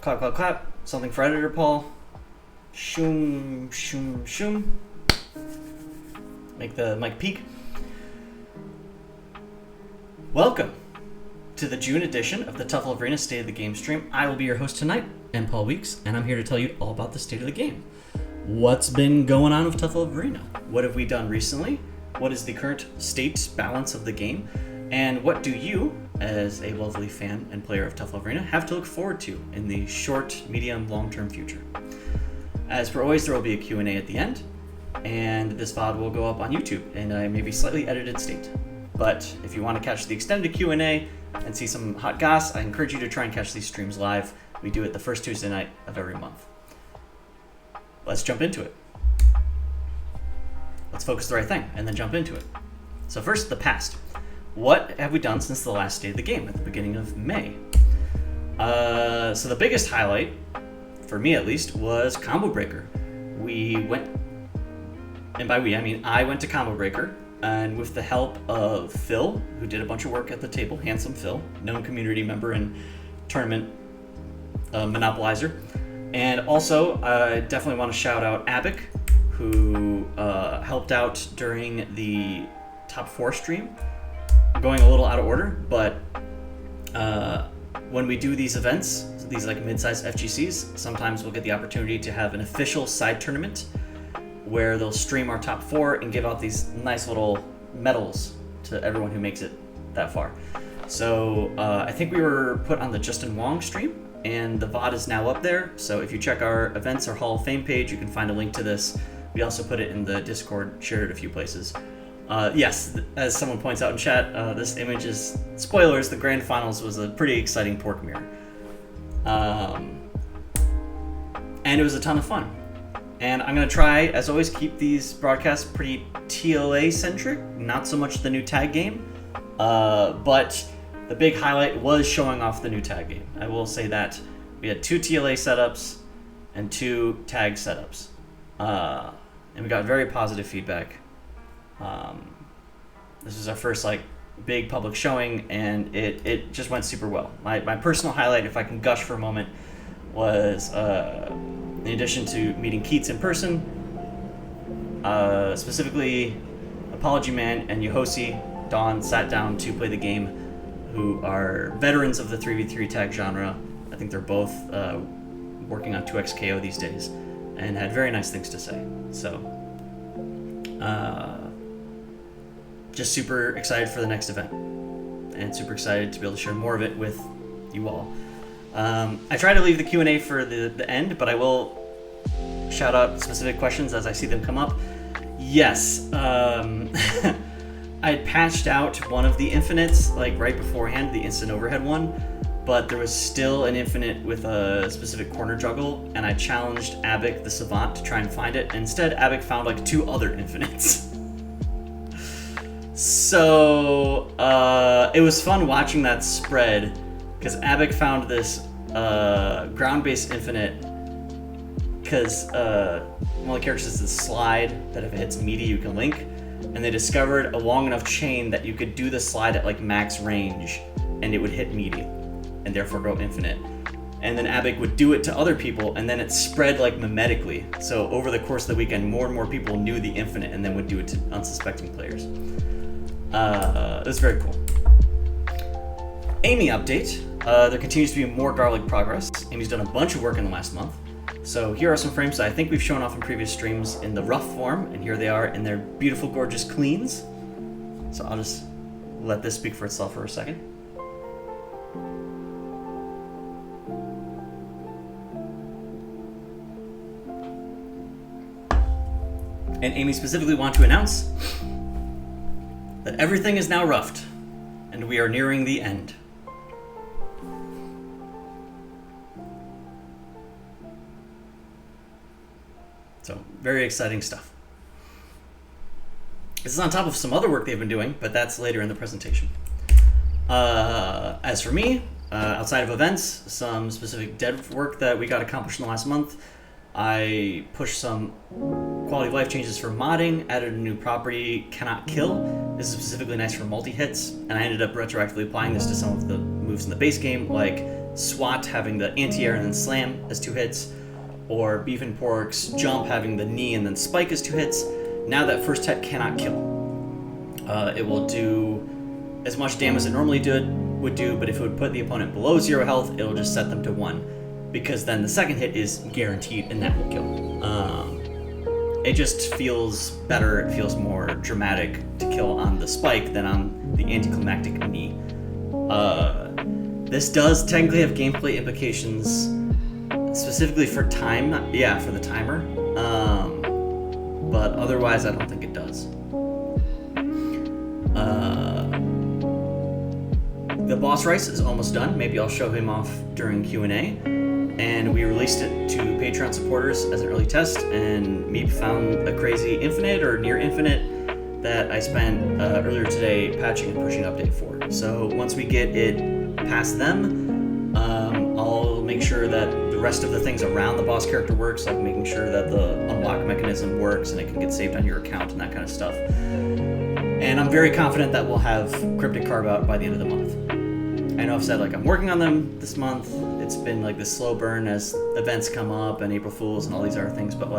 Clap, clap, clap. Something for editor, Paul. Shoom, shoom, shoom. Make the mic peak. Welcome to the June edition of the Tough Love Arena State of the Game stream. I will be your host tonight, I'm Paul Weeks, and I'm here to tell you all about the state of the game. What's been going on with Tough Love Arena? What have we done recently? What is the current state balance of the game? And what do you, as a lovely fan and player of Tough Love Arena, have to look forward to in the short, medium, long-term future? As per always, there will be a Q&A at the end, and this VOD will go up on YouTube in a maybe slightly edited state. But if you want to catch the extended Q&A and see some hot goss, I encourage you to try and catch these streams live. We do it the first Tuesday night of every month. Let's jump into it. Let's focus the right thing and then jump into it. So first, the past. What have we done since the last day of the game at the beginning of May? So the biggest highlight, for me at least, was Combo Breaker. We went, and by we I mean I went to Combo Breaker, and with the help of Phil, who did a bunch of work at the table, Handsome Phil, known community member and tournament monopolizer. And also, I definitely want to shout out Abik, who helped out during the top 4 stream. I'm going a little out of order, but when we do these events, these like mid-sized FGCs, sometimes we'll get the opportunity to have an official side tournament where they'll stream our top 4 and give out these nice little medals to everyone who makes it that far. So I think we were put on the Justin Wong stream, and the VOD is now up there. So if you check our events or Hall of Fame page, you can find a link to this. We also put it in the Discord, shared it a few places. Yes, as someone points out in chat, this image is, spoilers, the grand finals was a pretty exciting pork mirror. And it was a ton of fun. And I'm going to try, as always, keep these broadcasts pretty TLA-centric, not so much the new tag game. But the big highlight was showing off the new tag game. I will say that we had 2 TLA setups and 2 tag setups. And we got very positive feedback. This was our first like big public showing, and it just went super well. My personal highlight, if I can gush for a moment, was in addition to meeting Keats in person, specifically Apology Man and Yohosi Dawn sat down to play the game, who are veterans of the 3v3 tag genre. I think they're both working on 2xKO these days, and had very nice things to say. So just super excited for the next event, and super excited to be able to share more of it with you all. I try to leave the Q&A for the end, but I will shout out specific questions as I see them come up. Yes, I had patched out one of the infinites like right beforehand, the instant overhead one, but there was still an infinite with a specific corner juggle, and I challenged Abik the Savant to try and find it. Instead, Abik found like 2 other infinites. So it was fun watching that spread, because Abik found this ground-based infinite, because one of the characters is this slide that if it hits meaty you can link, and they discovered a long enough chain that you could do the slide at like max range and it would hit meaty and therefore go infinite. And then Abik would do it to other people, and then it spread like mimetically. So over the course of the weekend, more and more people knew the infinite and then would do it to unsuspecting players. It was very cool. Amy update. There continues to be more garlic progress. Amy's done a bunch of work in the last month. So here are some frames that I think we've shown off in previous streams in the rough form, and here they are in their beautiful, gorgeous cleans. So I'll just let this speak for itself for a second. And Amy specifically wanted to announce that everything is now roughed, and we are nearing the end. So, very exciting stuff. This is on top of some other work they've been doing, but that's later in the presentation. As for me, outside of events, some specific dev work that we got accomplished in the last month, I pushed some quality of life changes for modding, added a new property, Cannot Kill. This is specifically nice for multi-hits, and I ended up retroactively applying this to some of the moves in the base game, like SWAT having the anti-air and then slam as 2 hits, or Beef and Pork's jump having the knee and then spike as 2 hits. Now that first hit cannot kill. It will do as much damage as it normally would do, but if it would put the opponent below 0 health, it'll just set them to 1, because then the second hit is guaranteed and that will kill. It just feels better, it feels more dramatic to kill on the spike than on the anticlimactic knee. This does technically have gameplay implications, specifically for time, for the timer, but otherwise I don't think it does. The boss race is almost done. Maybe I'll show him off during Q&A. And we released it to Patreon supporters as an early test, and Meep found a crazy infinite or near infinite that I spent earlier today patching and pushing update for. So once we get it past them, I'll make sure that the rest of the things around the boss character works, like making sure that the unlock mechanism works and it can get saved on your account and that kind of stuff. And I'm very confident that we'll have Cryptic Carve out by the end of the month. I know I've said I'm working on them this month. It's been this slow burn as events come up and April Fools and all these other things, but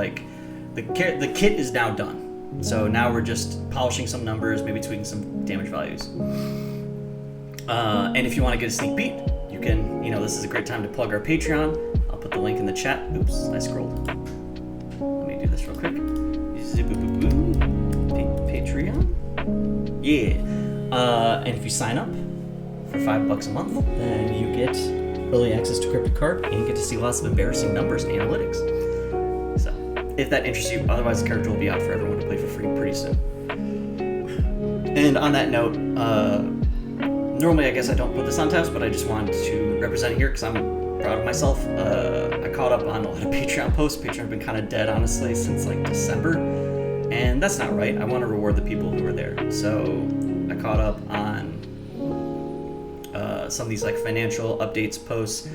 the kit is now done. So now we're just polishing some numbers, maybe tweaking some damage values. And if you want to get a sneak peek, you can, this is a great time to plug our Patreon. I'll put the link in the chat. Oops, I scrolled. Let me do this real quick. Patreon? Yeah. And if you sign up for $5 a month, then you get early access to Cryptic Carve and you get to see lots of embarrassing numbers and analytics. So, if that interests you, otherwise the character will be out for everyone to play for free pretty soon. And on that note, normally I guess I don't put this on tabs, but I just wanted to represent it here because I'm proud of myself. I caught up on a lot of Patreon posts. Patreon's been kind of dead, honestly, since December. And that's not right. I want to reward the people who are there. So I caught up on some of these financial updates posts,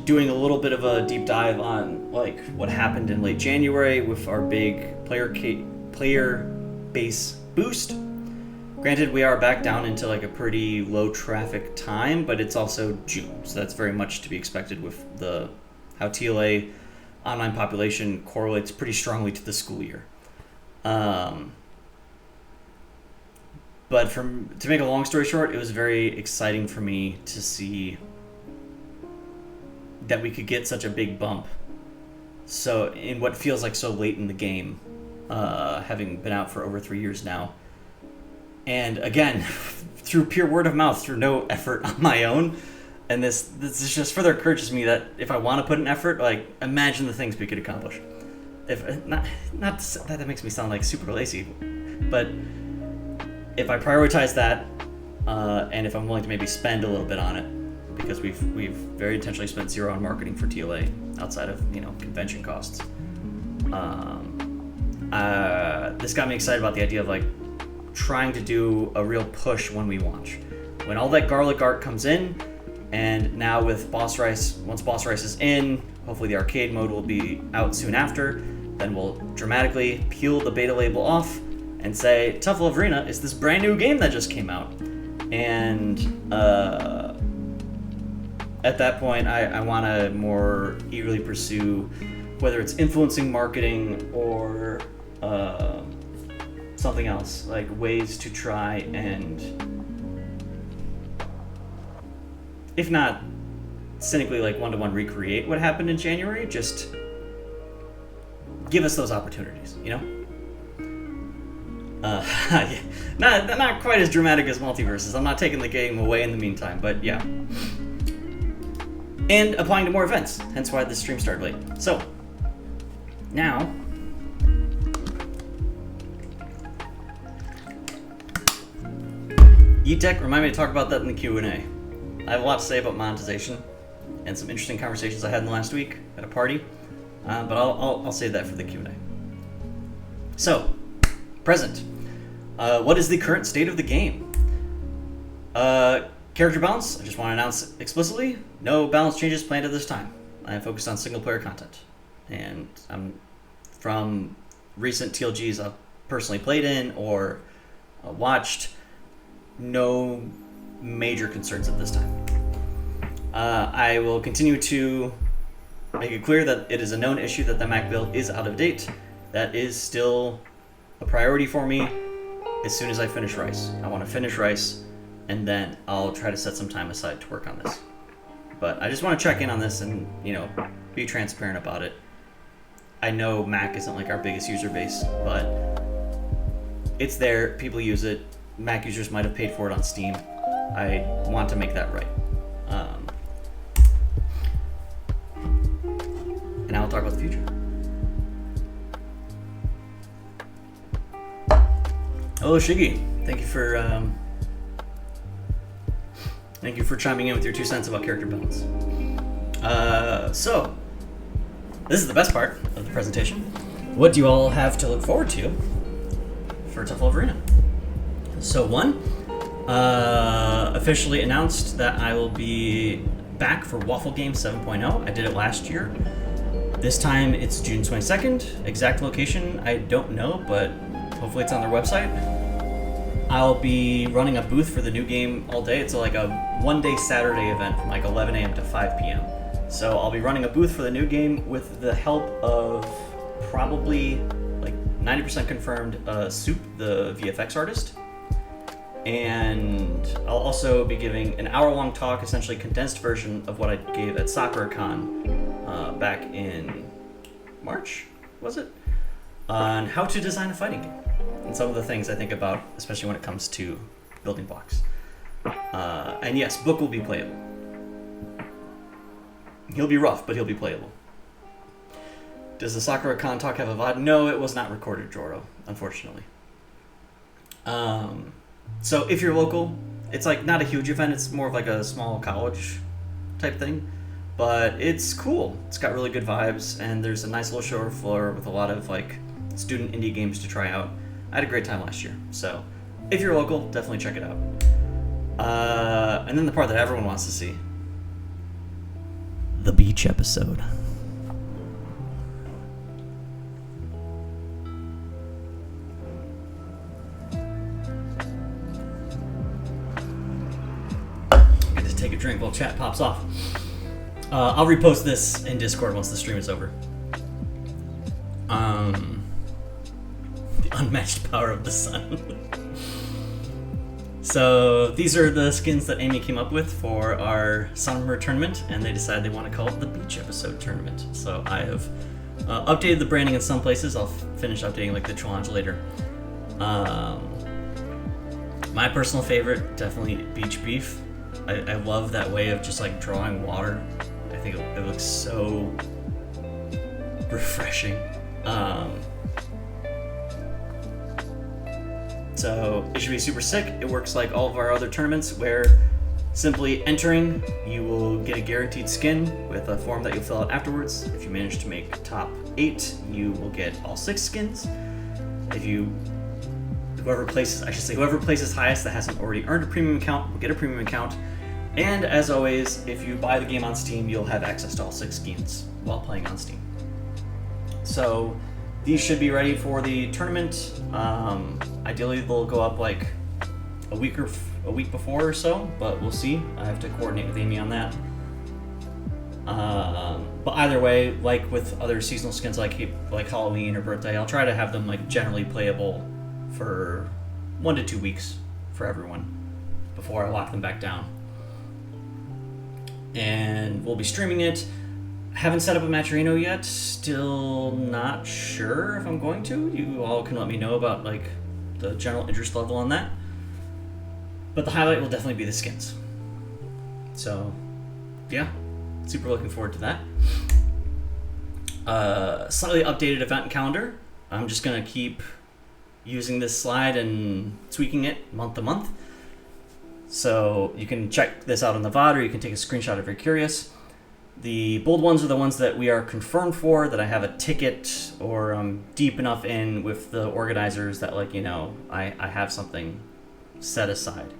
doing a little bit of a deep dive on what happened in late January with our big player base boost. Granted, we are back down into a pretty low traffic time, but it's also June, so that's very much to be expected with how TLA online population correlates pretty strongly to the school year. But to make a long story short, it was very exciting for me to see that we could get such a big bump. So in what feels so late in the game, having been out for over 3 years now. And again, through pure word of mouth, through no effort on my own. And this just further encourages me that if I want to put an effort, imagine the things we could accomplish. If not that makes me sound super lazy, but if I prioritize that, and if I'm willing to maybe spend a little bit on it, because we've very intentionally spent 0 on marketing for TLA outside of convention costs. This got me excited about the idea of trying to do a real push when we launch, when all that garlic art comes in, and now with Boss Rice, once Boss Rice is in, hopefully the arcade mode will be out soon after. Then we'll dramatically peel the beta label off and say, Tough Love Arena is this brand new game that just came out. And at that point, I want to more eagerly pursue whether it's influencing marketing or something else, ways to try and, if not cynically one-to-one recreate what happened in January, just give us those opportunities, Not quite as dramatic as Multiverses. I'm not taking the game away in the meantime, but yeah. And applying to more events, hence why this stream started late. So, now, E-Tech, remind me to talk about that in the Q&A. I have a lot to say about monetization and some interesting conversations I had in the last week at a party, but I'll save that for the Q&A. So, present. What is the current state of the game? Character balance, I just want to announce explicitly, no balance changes planned at this time. I am focused on single-player content. And from recent TLGs I've personally played in or watched, no major concerns at this time. I will continue to make it clear that it is a known issue that the Mac build is out of date. That is still a priority for me as soon as I finish Rice. I want to finish Rice, and then I'll try to set some time aside to work on this. But I just want to check in on this and, be transparent about it. I know Mac isn't like our biggest user base, but it's there. People use it. Mac users might have paid for it on Steam. I want to make that right. And now we'll talk about the future. Hello, Shiggy. Thank you for chiming in with your 2 cents about character balance. So, this is the best part of the presentation. What do you all have to look forward to for Tough Love Arena? So, 1, officially announced that I will be back for Waffle Game 7.0. I did it last year. This time it's June 22nd. Exact location, I don't know, but hopefully it's on their website. I'll be running a booth for the new game all day. It's like a one-day Saturday event from like 11 a.m. to 5 p.m. So I'll be running a booth for the new game with the help of probably like 90% confirmed Soup, the VFX artist. And I'll also be giving an hour-long talk, essentially condensed version of what I gave at SakuraCon back in March, was it? On how to design a fighting game. And some of the things I think about, especially when it comes to building blocks. And yes, Book will be playable. He'll be rough, but he'll be playable. Does the SakuraCon talk have a VOD? No, it was not recorded, Joro, unfortunately. So if you're local, it's like not a huge event, it's more of like a small college type thing. But it's cool. It's got really good vibes, and there's a nice little show floor with a lot of like student indie games to try out. I had a great time last year, so if you're local, definitely check it out. And then the part that everyone wants to see. The beach episode. I'm going to take a drink while chat pops off. I'll repost this in Discord once the stream is over. The unmatched power of the sun. So these are the skins that Amy came up with for our summer tournament, and they decided they want to call it the beach episode tournament. So I have updated the branding in some places. I'll finish updating like the challenge later. My personal favorite, definitely beach beef. I love that way of just like drawing water. I think it looks so refreshing. So it should be super sick. It works like all of our other tournaments where simply entering, you will get a guaranteed skin with a form that you'll fill out afterwards. If you manage to make top 8, you will get all 6 skins. Whoever places highest that hasn't already earned a premium account will get a premium account. And as always, if you buy the game on Steam, you'll have access to all 6 skins while playing on Steam. So these should be ready for the tournament. Ideally, they'll go up like a week before or so, but we'll see. I have to coordinate with Amy on that. But either way, like with other seasonal skins like Halloween or birthday, I'll try to have them like generally playable for 1 to 2 weeks for everyone before I lock them back down. And we'll be streaming it. Haven't set up a Matcherino yet. Still not sure if I'm going to. You all can let me know about like the general interest level on that. But the highlight will definitely be the skins. So, yeah, super looking forward to that. Slightly updated event calendar. I'm just gonna keep using this slide and tweaking it month to month. So you can check this out on the VOD, or you can take a screenshot if you're curious. The bold ones are the ones that we are confirmed for, that I have a ticket or I'm deep enough in with the organizers that, like, you know, I have something set aside.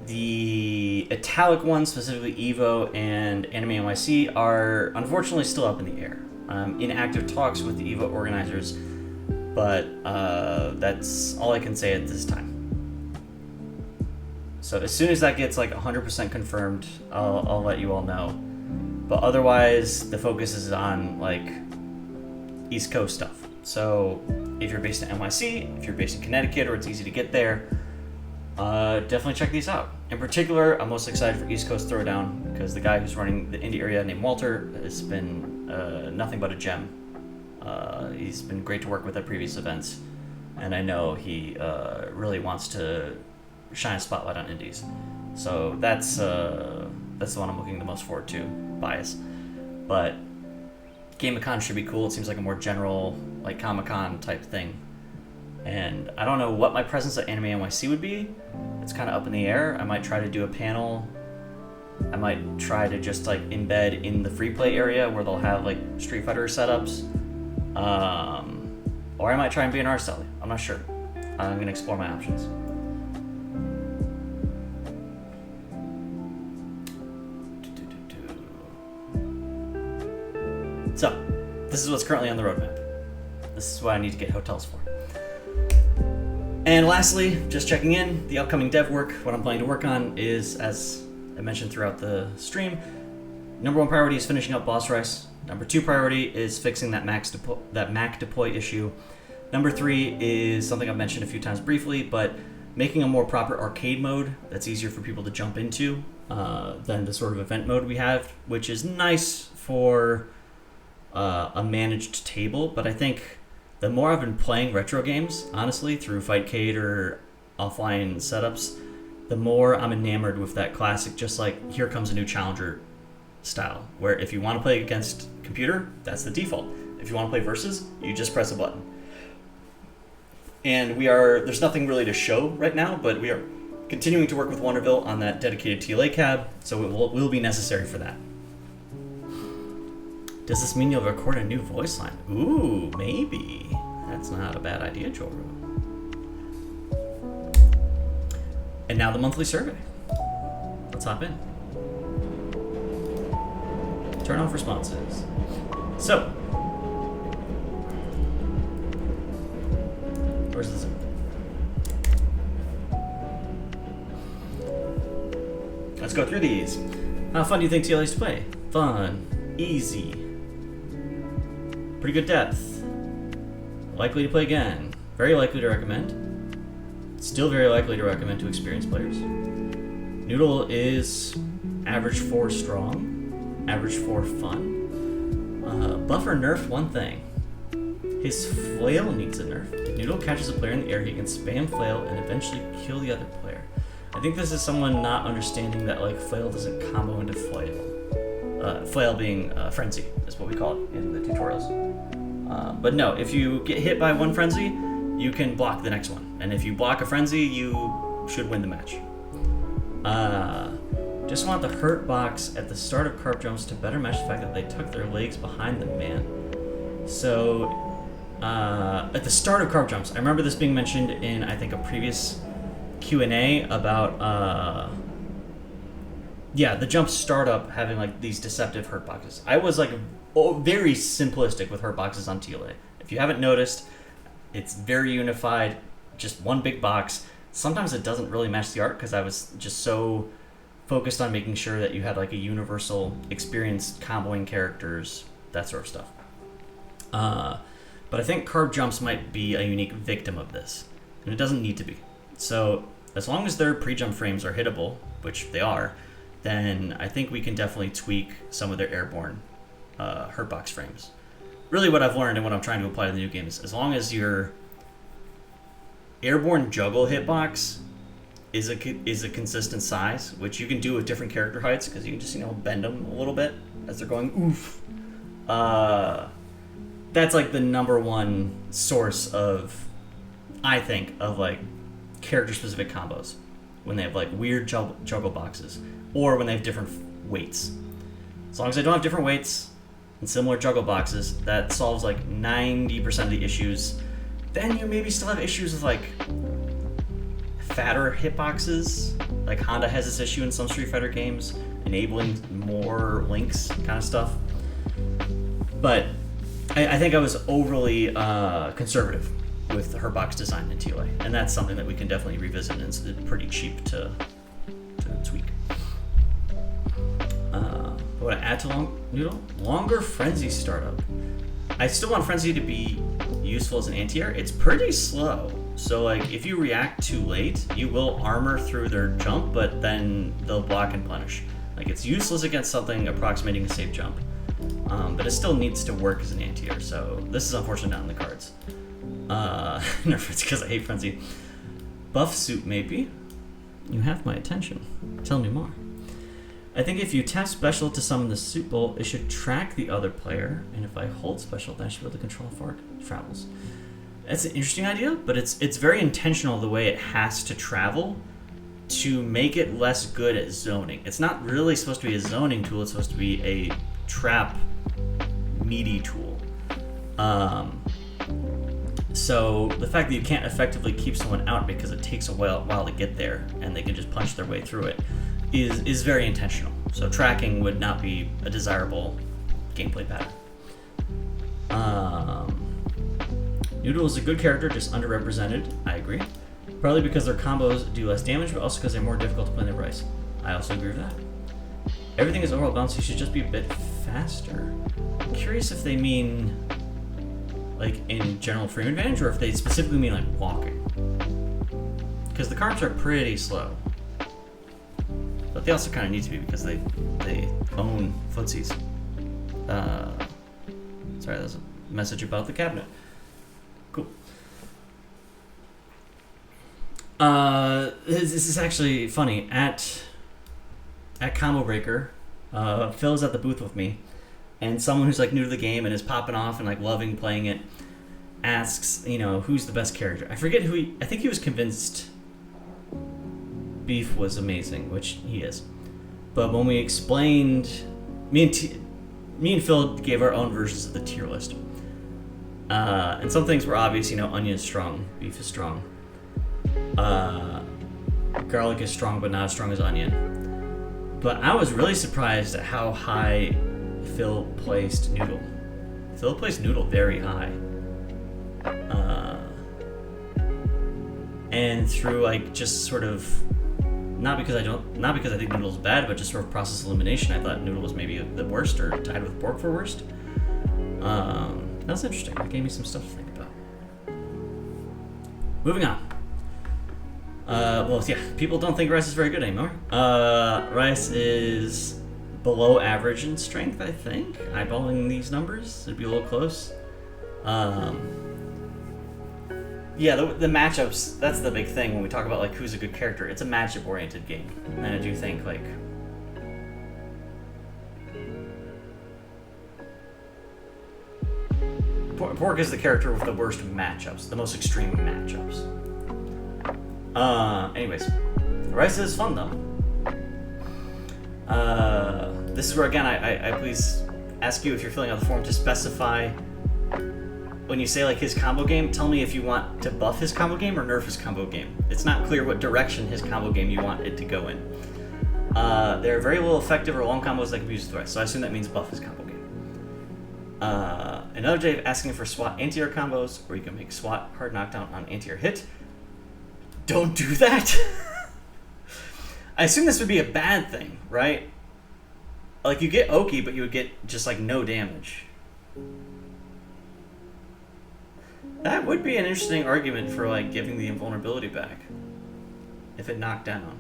The italic ones, specifically Evo and Anime NYC, are unfortunately still up in the air. I'm in active talks with the Evo organizers, but that's all I can say at this time. So as soon as that gets like 100% confirmed, I'll let you all know. But otherwise, the focus is on like East Coast stuff. So if you're based in NYC, if you're based in Connecticut, or it's easy to get there, definitely check these out. In particular, I'm most excited for East Coast Throwdown because the guy who's running the indie area named Walter has been nothing but a gem. He's been great to work with at previous events, and I know he really wants to shine a spotlight on indies. So that's the one I'm looking the most forward to. Bias, but GameCon should be cool. It seems like a more general, like Comic-Con type thing. And I don't know what my presence at Anime NYC would be. It's kind of up in the air. I might try to do a panel. I might try to just like embed in the free play area where they'll have like Street Fighter setups. Or I might try and be an art seller. I'm not sure. I'm gonna explore my options. So, this is what's currently on the roadmap. This is what I need to get hotels for. And lastly, just checking in, the upcoming dev work, what I'm planning to work on is, as I mentioned throughout the stream, number 1 priority is finishing up Boss Rice. Number 2 priority is fixing that Mac deploy issue. Number 3 is something I've mentioned a few times briefly, but making a more proper arcade mode that's easier for people to jump into than the sort of event mode we have, which is nice for a managed table, but I think the more I've been playing retro games, honestly, through Fightcade or offline setups, the more I'm enamored with that classic, just like Here Comes a New Challenger style, where if you want to play against computer, that's the default. If you want to play versus, you just press a button. And there's nothing really to show right now, but we are continuing to work with Wonderville on that dedicated TLA cab, so it will be necessary for that. Does this mean you'll record a new voice line? Ooh, maybe. That's not a bad idea, Joru. And now the monthly survey. Let's hop in. Turn off responses. So, where's the Zoom? Let's go through these. How fun do you think TLA is to play? Fun. Easy. Pretty good depth. Likely to play again. Very likely to recommend. Still very likely to recommend to experienced players. Noodle is average 4 strong. Average 4 fun. Buffer nerfed one thing. His flail needs a nerf. If Noodle catches a player in the air, he can spam flail and eventually kill the other player. I think this is someone not understanding that like flail doesn't combo into flail. Flail being frenzy is what we call it in the tutorials. But no, if you get hit by one frenzy, you can block the next one. And if you block a frenzy, you should win the match. Just want the hurt box at the start of carp jumps to better match the fact that they tuck their legs behind them, man. So, at the start of carp jumps, I remember this being mentioned in, I think, a previous Q&A about, the jump startup having like these deceptive hurt boxes. I was like very simplistic with hurt boxes on TLA. If you haven't noticed, it's very unified, just one big box. Sometimes it doesn't really match the art because I was just so focused on making sure that you had like a universal experience comboing characters, that sort of stuff. But I think carb jumps might be a unique victim of this, and it doesn't need to be. So as long as their pre-jump frames are hittable, which they are, then I think we can definitely tweak some of their airborne hurtbox frames. Really what I've learned and what I'm trying to apply to the new game is as long as your airborne juggle hitbox is a consistent size, which you can do with different character heights because you can just, bend them a little bit as they're going oof. That's like the number one source of, I think, of like character-specific combos when they have like weird juggle boxes. Or when they have different weights. As long as I don't have different weights and similar juggle boxes, that solves like 90% of the issues. Then you maybe still have issues with like fatter hitboxes. Like Honda has this issue in some Street Fighter games, enabling more links kind of stuff. But I think I was overly conservative with her box design in TLA, and that's something that we can definitely revisit, and it's pretty cheap to it's weak. What would I add to Noodle? Longer Frenzy startup. I still want Frenzy to be useful as an anti-air. It's pretty slow. So like if you react too late, you will armor through their jump, but then they'll block and punish. Like it's useless against something approximating a safe jump. But it still needs to work as an anti-air, so this is unfortunately not in the cards. Nerf it's because I hate Frenzy. Buff Suit maybe? You have my attention. Tell me more. I think if you tap special to summon the Suit Bolt, it should track the other player, and if I hold special, then I should be able to control how far it travels. That's an interesting idea, but it's very intentional the way it has to travel to make it less good at zoning. It's not really supposed to be a zoning tool, it's supposed to be a trap meaty tool. So the fact that you can't effectively keep someone out because it takes a while to get there and they can just punch their way through it is very intentional. So tracking would not be a desirable gameplay pattern. Noodle is a good character, just underrepresented. I agree. Probably because their combos do less damage, but also because they're more difficult to play than Rice. I also agree with that. Everything is overall balanced, you should just be a bit faster. I'm curious if they mean like in general frame advantage or if they specifically mean like walking. Because the carbs are pretty slow. But they also kind of need to be because they own footsies. Sorry, there's a message about the cabinet. Cool. This is actually funny. At Combo Breaker, Phil is at the booth with me, and someone who's like new to the game and is popping off and like loving playing it asks, who's the best character. I forget who I think he was convinced Beef was amazing, which he is. But when we explained, me and Phil gave our own versions of the tier list. And some things were obvious, Onion is strong, Beef is strong. Garlic is strong, but not as strong as Onion. But I was really surprised at how high Phil placed Noodle. Phil placed Noodle very high. And through like just sort of not because I think Noodle's bad, but just sort of process elimination, I thought Noodle was maybe the worst or tied with Borg for worst. That's interesting. That gave me some stuff to think about. Moving on. People don't think Rice is very good anymore. Rice is below average in strength, I think. Eyeballing these numbers, it'd be a little close. The matchups, that's the big thing when we talk about like who's a good character. It's a matchup-oriented game. And I do think like Pork is the character with the worst matchups, the most extreme matchups. Anyways, Rice is fun though. This is where again I please ask you if you're filling out the form to specify when you say like his combo game, tell me if you want to buff his combo game or nerf his combo game. It's not clear what direction his combo game you want it to go in. There are very little effective or long combos that can be used with Rice, so I assume that means buff his combo game. Another day of asking for SWAT anti-air combos, where you can make SWAT hard knockdown on anti-air hit. Don't do that. I assume this would be a bad thing, right? Like you get Oki, but you would get just like no damage. That would be an interesting argument for like giving the invulnerability back. If it knocked down.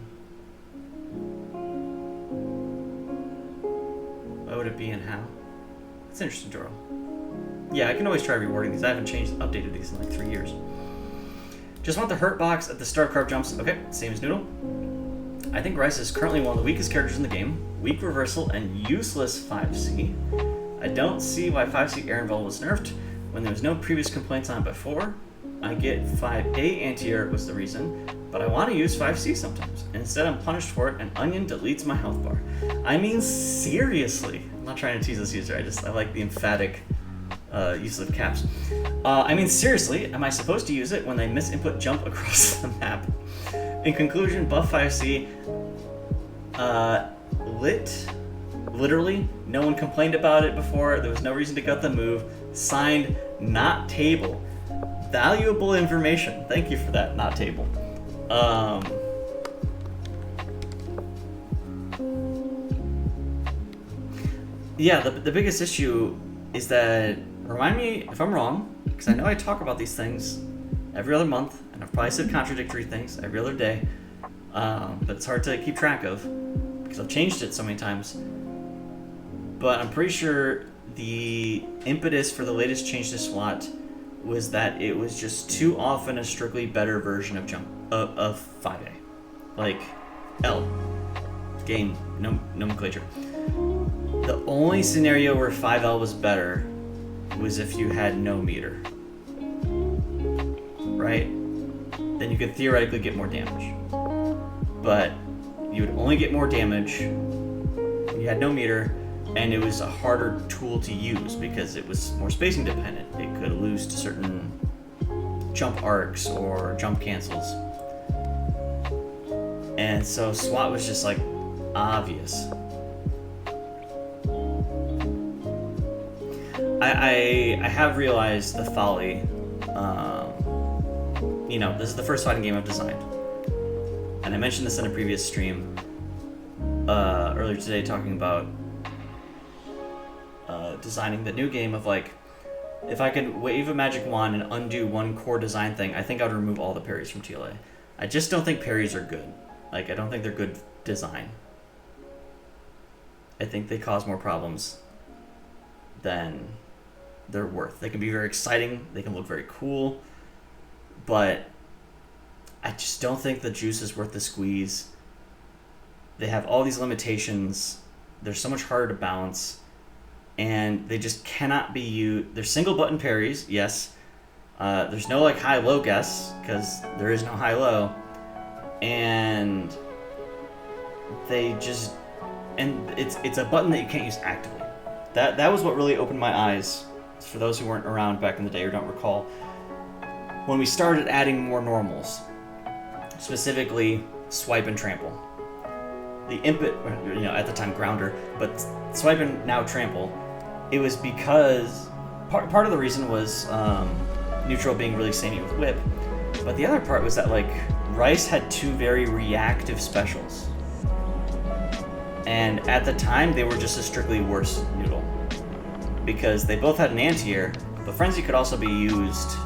What would it be and how? That's interesting, Joro. Yeah, I can always try rewarding these. I haven't updated these in like 3 years. Just want the hurt box at the start of carb jumps. Okay, same as Noodle. I think Rice is currently one of the weakest characters in the game. Weak reversal and useless 5C. I don't see why 5C air invul was nerfed when there was no previous complaints on it before. I get 5A anti-air was the reason, but I want to use 5C sometimes. Instead, I'm punished for it, and Onion deletes my health bar. I mean, seriously. I'm not trying to tease this user, I like the emphatic use of caps. I mean, seriously, am I supposed to use it when they misinput jump across the map? In conclusion, buff 5C, literally, no one complained about it before, there was no reason to cut the move, signed, not table. Valuable information, thank you for that, not table. yeah, the biggest issue is that, remind me if I'm wrong, because I know I talk about these things every other month, and I've probably said contradictory things every other day, but it's hard to keep track of because I've changed it so many times. But I'm pretty sure the impetus for the latest change to SWAT was that it was just too often a strictly better version of 5A, like L game nomenclature. The only scenario where 5L was better was if you had no meter, right? Then you could theoretically get more damage, but you would only get more damage when you had no meter, and it was a harder tool to use because it was more spacing dependent. It could lose to certain jump arcs or jump cancels, and so SWAT was just like obvious. I have realized the folly. This is the first fighting game I've designed, and I mentioned this in a previous stream earlier today, talking about designing the new game of like, if I could wave a magic wand and undo one core design thing, I think I would remove all the parries from TLA. I just don't think parries are good. Like, I don't think they're good design. I think they cause more problems than they're worth. They can be very exciting, they can look very cool, but I just don't think the juice is worth the squeeze. They have all these limitations, they're so much harder to balance, and they just cannot be used. They're single button parries, yes. There's no like high-low guess, because there is no high-low, and they just, and it's a button that you can't use actively. That was what really opened my eyes, for those who weren't around back in the day or don't recall, when we started adding more normals, specifically swipe and trample. The input, at the time grounder, but swipe and now trample, it was because part of the reason was neutral being really samey with whip, but the other part was that like Rice had two very reactive specials, and at the time they were just a strictly worse noodle because they both had an anti-air, but Frenzy could also be used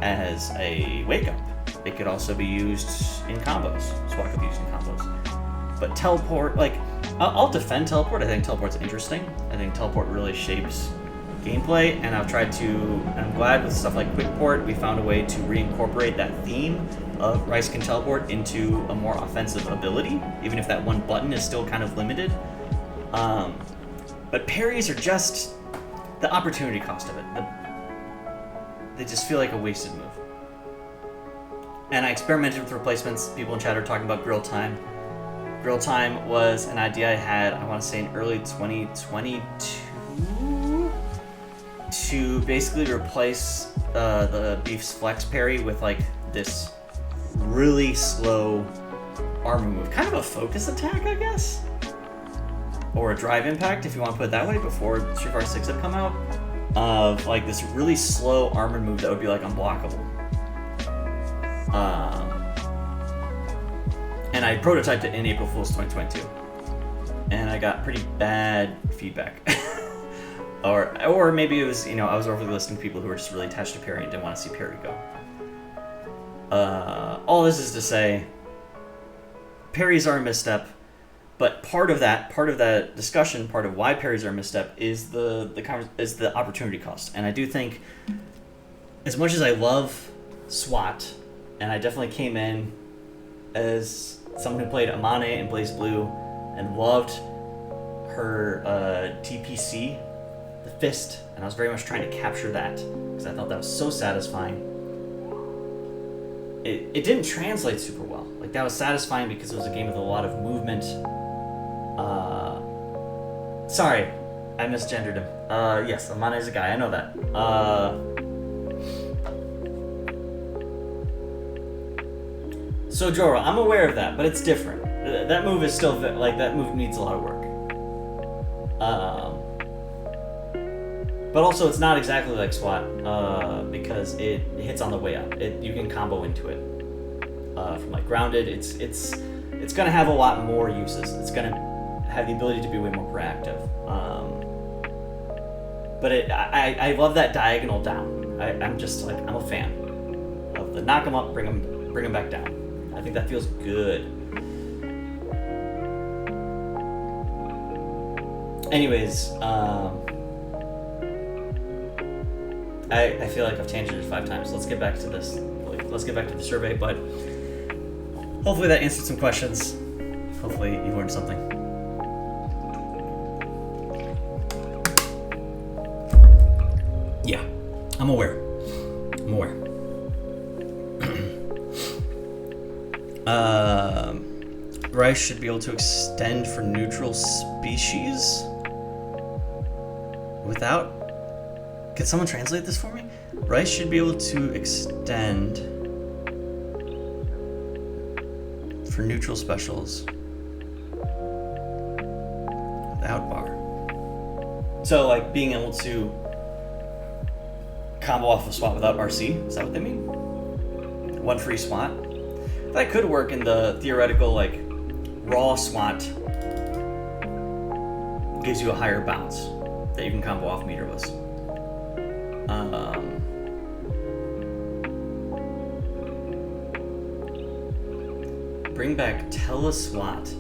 as a wake up. It could also be used in combos. SWAT could be used in combos. But teleport, like, I'll defend teleport. I think teleport's interesting. I think teleport really shapes gameplay, and I've tried to, and I'm glad with stuff like quick port, we found a way to reincorporate that theme of Rice can teleport into a more offensive ability, even if that one button is still kind of limited. But parries are just the opportunity cost of it. They just feel like a wasted move. And I experimented with replacements. People in chat are talking about grill time. Grill time was an idea I had, I want to say in early 2022, to basically replace the Beef's flex parry with like this really slow armor move. Kind of a focus attack, I guess? Or a drive impact, if you want to put it that way, before Street Fighter 6 had come out. Of like this really slow armored move that would be like unblockable. And I prototyped it in April Fool's 2022. And I got pretty bad feedback. or maybe it was, I was overly listening to people who were just really attached to parry and didn't want to see parry go. All this is to say, parries are a misstep, but part of that discussion, part of why parries are a misstep is the opportunity cost. And I do think, as much as I love SWAT, and I definitely came in as someone who played Amane and Blaze Blue and loved her TPC, the fist, and I was very much trying to capture that because I thought that was so satisfying. It didn't translate super well. Like, that was satisfying because it was a game with a lot of movement. Sorry, I misgendered him. Yes, Amane is a guy, I know that. So Joro, I'm aware of that, but it's different. That move is still, like, that move needs a lot of work. But also it's not exactly like SWAT, because it hits on the way up. You can combo into it. From like grounded, it's gonna have a lot more uses. It's gonna have the ability to be way more proactive. But I love that diagonal down. I'm just like, I'm a fan of the knock them up, bring them back down. I think that feels good. Anyways, I feel like I've tangented 5 times. Let's get back to this. Let's get back to the survey, but hopefully that answered some questions. Hopefully you learned something. Yeah, I'm aware. Rice should be able to extend for neutral species without... Can someone translate this for me? Rice should be able to extend for neutral specials without bar. So, like, being able to combo off a SWAT without RC? Is that what they mean? One free SWAT? That could work in the theoretical, like, raw SWAT gives you a higher bounce that you can combo off meterless. Bring back tele-SWAT.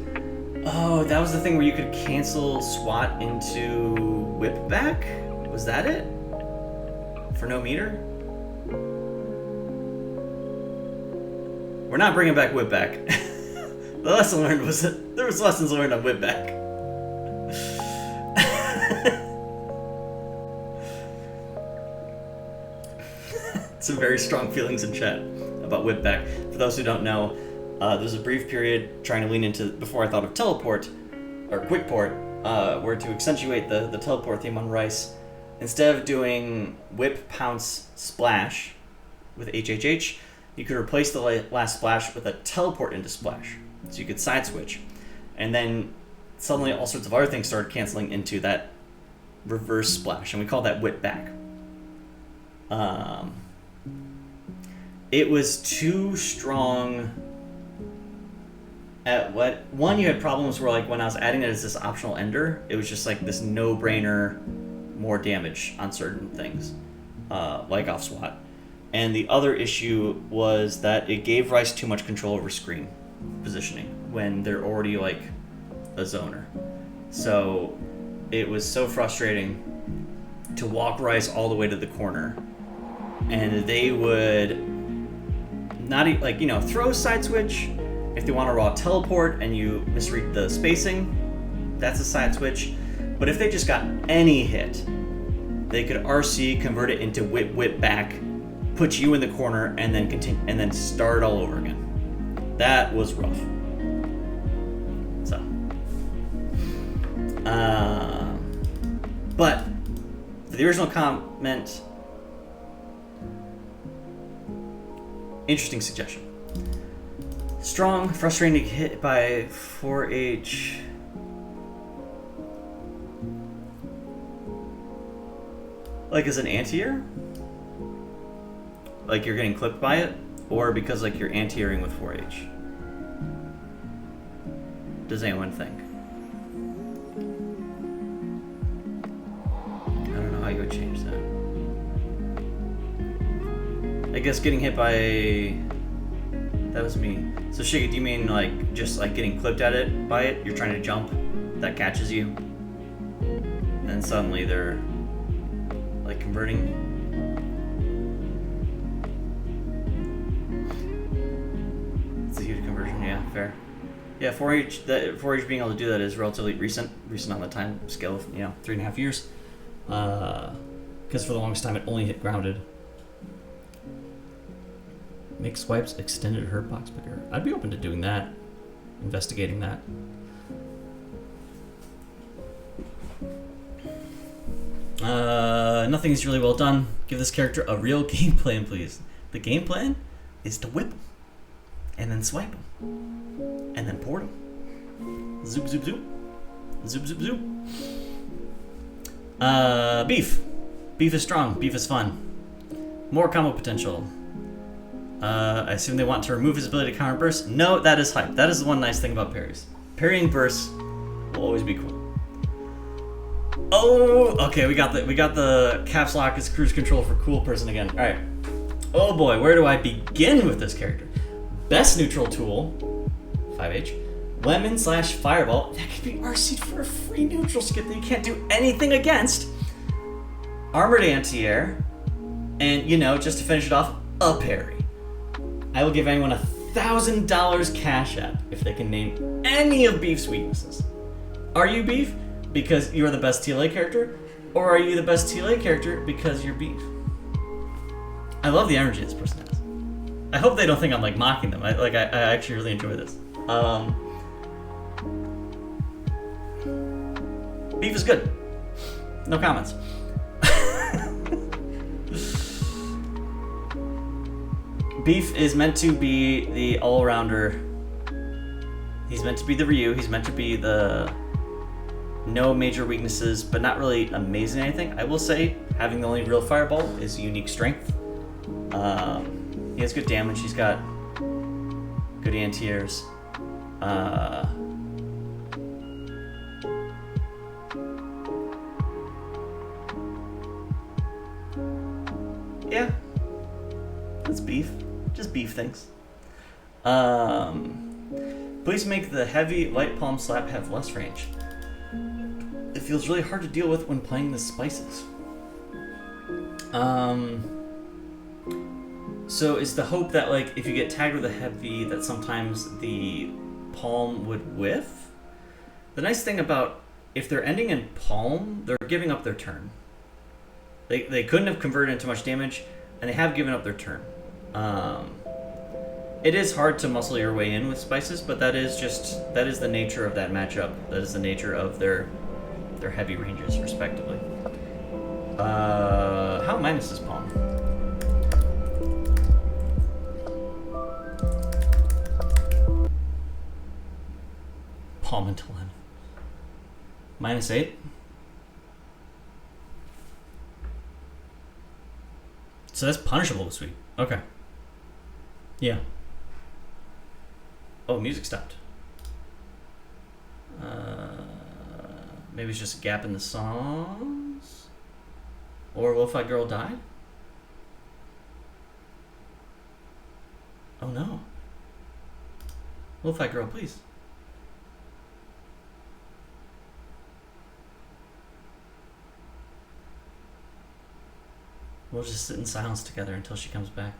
Oh, that was the thing where you could cancel SWAT into whip back? Was that it? For no meter? We're not bringing back whip back. The lesson learned was that there was lessons learned on whip back. Some very strong feelings in chat about whip back. For those who don't know, there's a brief period trying to lean into, before I thought of teleport, or quick port, where to accentuate the teleport theme on Rice, instead of doing whip, pounce, splash with HHH, you could replace the last splash with a teleport into splash. So you could side switch. And then suddenly all sorts of other things started canceling into that reverse splash, and we call that whip back. It was too strong at what... One, you had problems where, like, when I was adding it as this optional ender, it was just like this no-brainer, more damage on certain things, like off SWAT. And the other issue was that it gave Rice too much control over screen positioning when they're already, like, a zoner. So it was so frustrating to walk Rice all the way to the corner, and they would not, like, you know, throw a side switch. If they want to raw teleport and you misread the spacing, that's a side switch. But if they just got any hit, they could RC, convert it into whip back, put you in the corner, and then continue, and then start all over again. That was rough. So, but the original comment, interesting suggestion. Strong, frustrating to get hit by 4H. Like as an anti-air? Like you're getting clipped by it? Or because like you're anti-airing with 4H? Does anyone think? I don't know how you would change that. I guess getting hit by... That was me. So Shiggy, do you mean like just like getting clipped at it by it? You're trying to jump, that catches you, and then suddenly they're like converting. It's a huge conversion, yeah, fair. Yeah, 4H, that 4H being able to do that is relatively recent on the time scale of 3.5 years. Because for the longest time it only hit grounded. Make swipes extended hurt box bigger. I'd be open to doing that, investigating that. Nothing is really well done. Give this character a real game plan, please. The game plan is to whip him, and then swipe him, and then port him. Zoop, zoop, zoop. Zoop, zoop, zoop. Beef. Beef is strong. Beef is fun. More combo potential. I assume they want to remove his ability to counter burst. No, that is hype. That is the one nice thing about parries. Parrying bursts Will always be cool. Oh, okay, we got the caps lock as cruise control for cool person again. All right. Oh boy, where do I begin with this character? Best neutral tool, 5H. Lemon / Fireball. That could be RC'd for a free neutral skip that you can't do anything against. Armored anti-air. And, you know, just to finish it off, a parry. I will give anyone $1,000 cash app if they can name any of Beef's weaknesses. Are you Beef because you're the best TLA character? Or are you the best TLA character because you're Beef? I love the energy this person has. I hope they don't think I'm like mocking them. I actually really enjoy this. Beef is good. No comments. Beef is meant to be the all-rounder. He's meant to be the Ryu. He's meant to be the no major weaknesses, but not really amazing at anything. I will say, having the only real fireball is a unique strength. He has good damage. He's got good anti-airs. Yeah, that's Beef. Just Beef things. Please make the heavy light palm slap have less range. It feels really hard to deal with when playing the spices. So is the hope that like if you get tagged with a heavy that sometimes the palm would whiff? The nice thing about if they're ending in palm, they're giving up their turn. They couldn't have converted into much damage, and they have given up their turn. It is hard to muscle your way in with spices, but that is the nature of that matchup. That is the nature of their heavy ranges, respectively. How minus is palm? Palm into lemon. -8. So that's punishable this week. Okay. Yeah. Oh, music stopped. Maybe it's just a gap in the songs? Or Lo-Fi Girl died? Oh no. Lo-Fi Girl, please. We'll just sit in silence together until she comes back.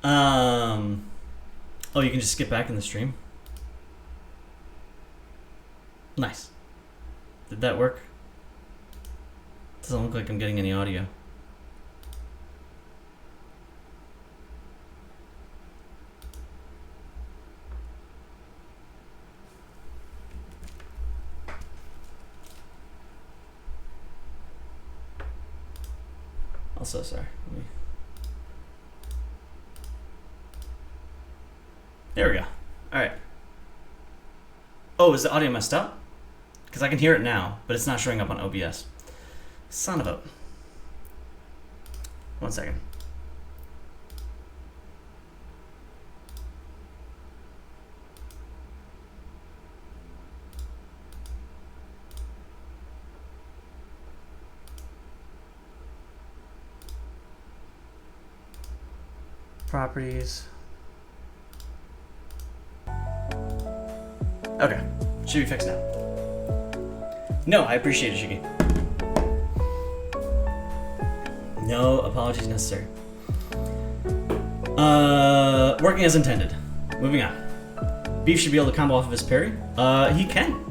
Oh, you can just skip back in the stream? Nice. Did that work? Doesn't look like I'm getting any audio. I'm so sorry. There we go. Alright. Oh, is the audio messed up? Because I can hear it now, but it's not showing up on OBS. Son of a... 1 second. Properties. Okay, should be fixed now. No, I appreciate it, Shiggy. No apologies necessary. Working as intended. Moving on. Beef should be able to combo off of his parry. He can.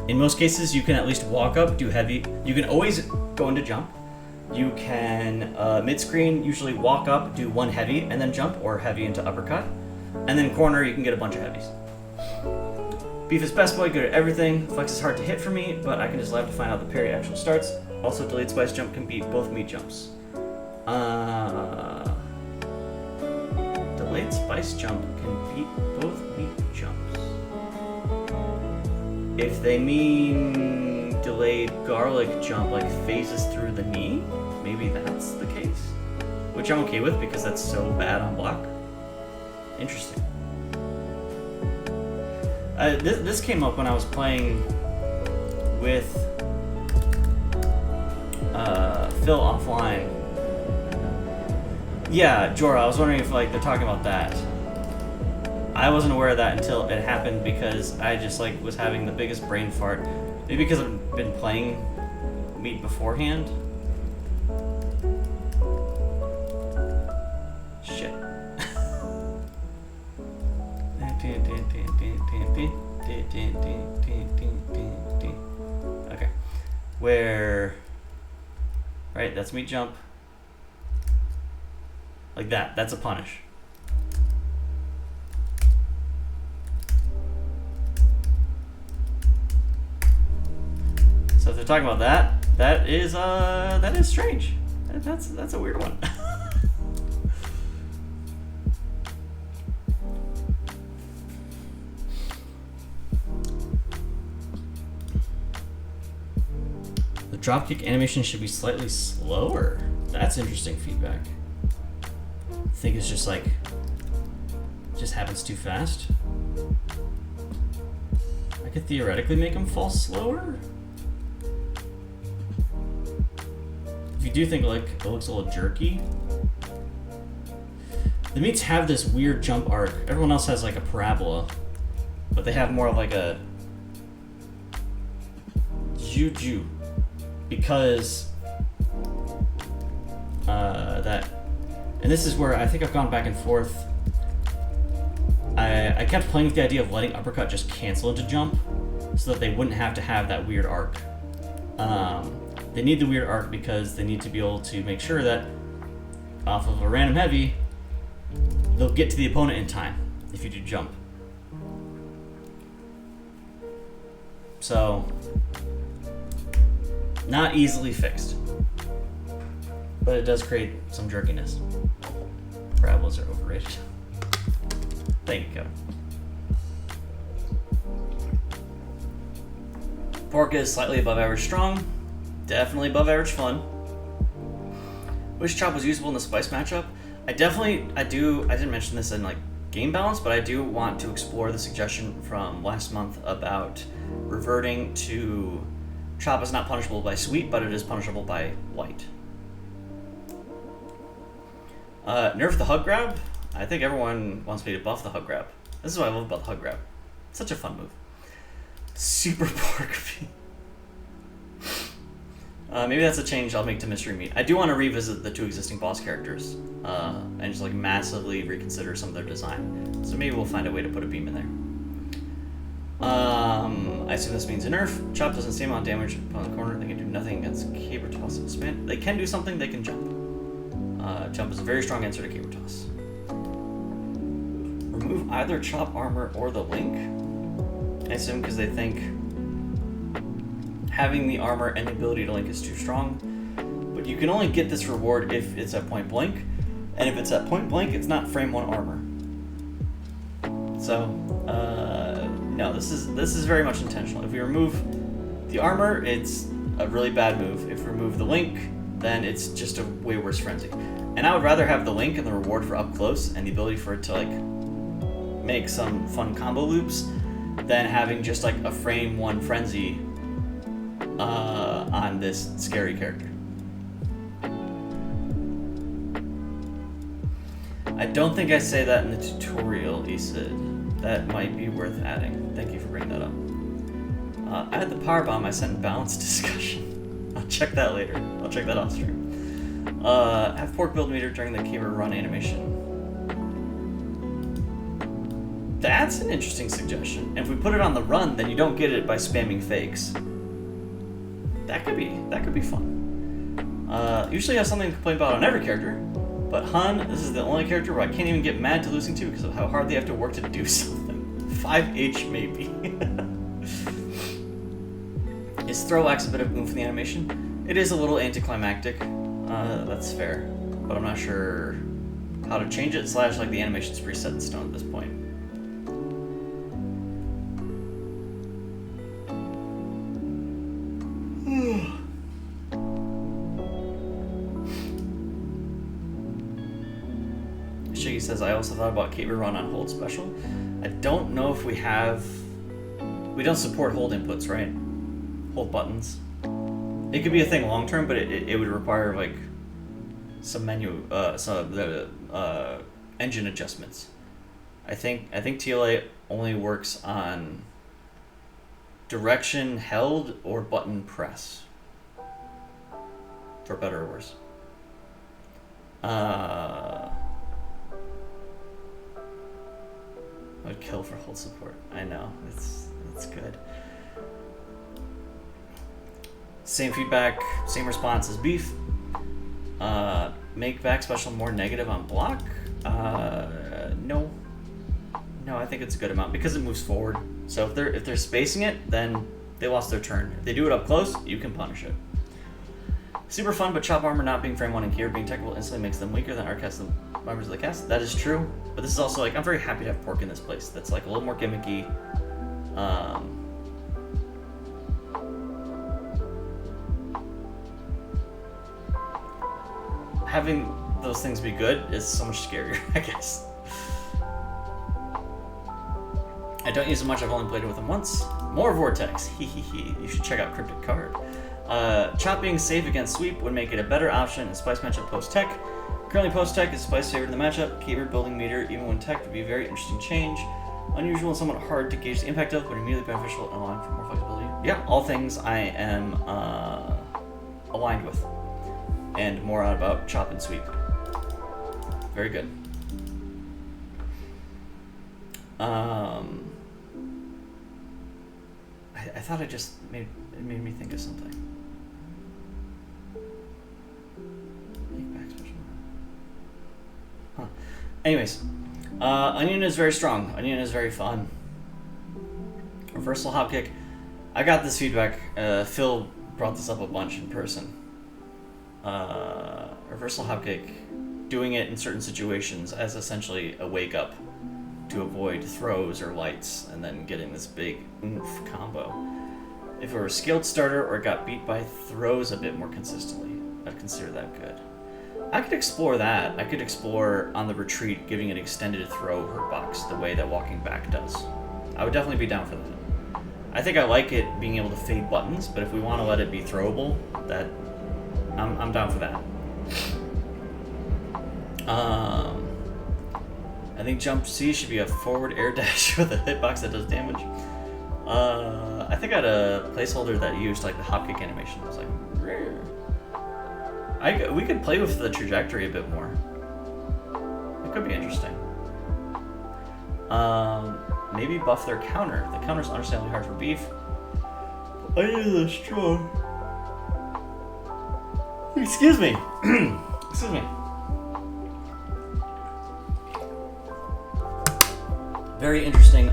In most cases, you can at least walk up, do heavy. You can always go into jump. You can, mid-screen, usually walk up, do one heavy, and then jump, or heavy into uppercut. And then corner, you can get a bunch of heavies. Beef is best boy, good at everything. Flex is hard to hit for me, but I can just live to find out the parry actually starts. Also, delayed spice jump can beat both meat jumps. Delayed spice jump can beat both meat jumps. If they mean delayed garlic jump like phases through the knee, maybe that's the case. Which I'm okay with because that's so bad on block. Interesting. This came up when I was playing with Phil offline. Yeah, Jorah, I was wondering if like they're talking about that. I wasn't aware of that until it happened because I just like was having the biggest brain fart. Maybe because I've been playing Meat beforehand. Shit. Okay. Where... Right, that's Meat jump. Like that. That's a punish. So if they're talking about that, that is strange. That's a weird one. The dropkick animation should be slightly slower. That's interesting feedback. I think it's just like, just happens too fast. I could theoretically make him fall slower. If you do think like it looks a little jerky. The meats have this weird jump arc. Everyone else has like a parabola, but they have more of like a juju because that. And this is where I think I've gone back and forth. I kept playing with the idea of letting uppercut just cancel into jump so that they wouldn't have to have that weird arc. They need the weird arc because they need to be able to make sure that off of a random heavy, they'll get to the opponent in time if you do jump. So, not easily fixed, but it does create some jerkiness. Parabolas are overrated. Thank you, Kevin. Pork is slightly above average strong. Definitely above average fun. Which chop was usable in the spice matchup? I didn't mention this in like game balance, but I do want to explore the suggestion from last month about reverting to chop is not punishable by sweet, but it is punishable by white. Nerf the hug grab. I think everyone wants me to buff the hug grab. This is what I love about the hug grab. It's such a fun move. Super pork feet. Maybe that's a change I'll make to Mystery Meat. I do want to revisit the two existing boss characters and just like massively reconsider some of their design. So maybe we'll find a way to put a beam in there. I assume this means a nerf. Chop doesn't see amount of damage upon the corner. They can do nothing against caber toss and span. They can do something. They can jump. Jump is a very strong answer to caber toss. Remove either chop armor or the link. I assume because they think having the armor and the ability to link is too strong, but you can only get this reward if it's at point blank, and if it's at point blank, it's not frame 1 armor. So, no, this is very much intentional. If we remove the armor, it's a really bad move. If we remove the link, then it's just a way worse frenzy. And I would rather have the link and the reward for up close and the ability for it to like make some fun combo loops than having just like a frame 1 frenzy on this scary character. I don't think I say that in the tutorial, Isid. That might be worth adding. Thank you for bringing that up. I had the power bomb I sent in balanced discussion. I'll check that later. I'll check that off stream. Have pork build meter during the caber run animation. That's an interesting suggestion. And if we put it on the run, then you don't get it by spamming fakes. That could be fun. Usually I have something to complain about on every character, but Hun, this is the only character where I can't even get mad to losing to because of how hard they have to work to do something. 5H maybe. Is throw axe a bit of oomph in the animation? It is a little anticlimactic. That's fair, but I'm not sure how to change it. / like the animation's preset in stone at this point. Shiggy says, I also thought about caber run on hold special. I don't know if we have We don't support hold inputs, right? Hold buttons. It could be a thing long term, but it would require like some menu, engine adjustments. I think TLA only works on direction held or button press. For better or worse. I would kill for hold support. I know, it's good. Same feedback, same response as beef. Make back special more negative on block. No, I think it's a good amount because it moves forward. So if they're spacing it, then they lost their turn. If they do it up close, you can punish it. Super fun, but chop armor not being frame 1 and gear being technical instantly makes them weaker than our cast members of the cast. That is true, but this is also like I'm very happy to have Pork in this place. That's like a little more gimmicky. Having those things be good is so much scarier, I guess. I don't use it much, I've only played it with him once. More Vortex, hehehe. You should check out Cryptic Card. Chop being safe against sweep would make it a better option in Spice matchup post-tech. Currently post-tech is Spice favored in the matchup. Keyword building meter, even when tech, would be a very interesting change. Unusual and somewhat hard to gauge the impact of, but immediately beneficial and allowing for more flexibility. Yeah, all things I am aligned with. And more out about chop and sweep. Very good. I thought it made me think of something. Make back special. Huh. Anyways, Onion is very strong. Onion is very fun. Reversal hop kick. I got this feedback. Phil brought this up a bunch in person. Reversal hop kick, doing it in certain situations as essentially a wake up to avoid throws or lights, and then getting this big oomph combo. If it were a skilled starter or got beat by throws a bit more consistently, I'd consider that good. I could explore that. I could explore on the retreat giving an extended throw hurt box the way that walking back does. I would definitely be down for that. I think I like it being able to fade buttons, but if we want to let it be throwable, that I'm down for that. I think Jump C should be a forward air dash with a hitbox that does damage. I think I had a placeholder that used like the hop kick animation. It was like, we could play with the trajectory a bit more. It could be interesting. Maybe buff their counter. The counter's understandably hard for beef. Onion is strong. Excuse me. Excuse me. Very interesting.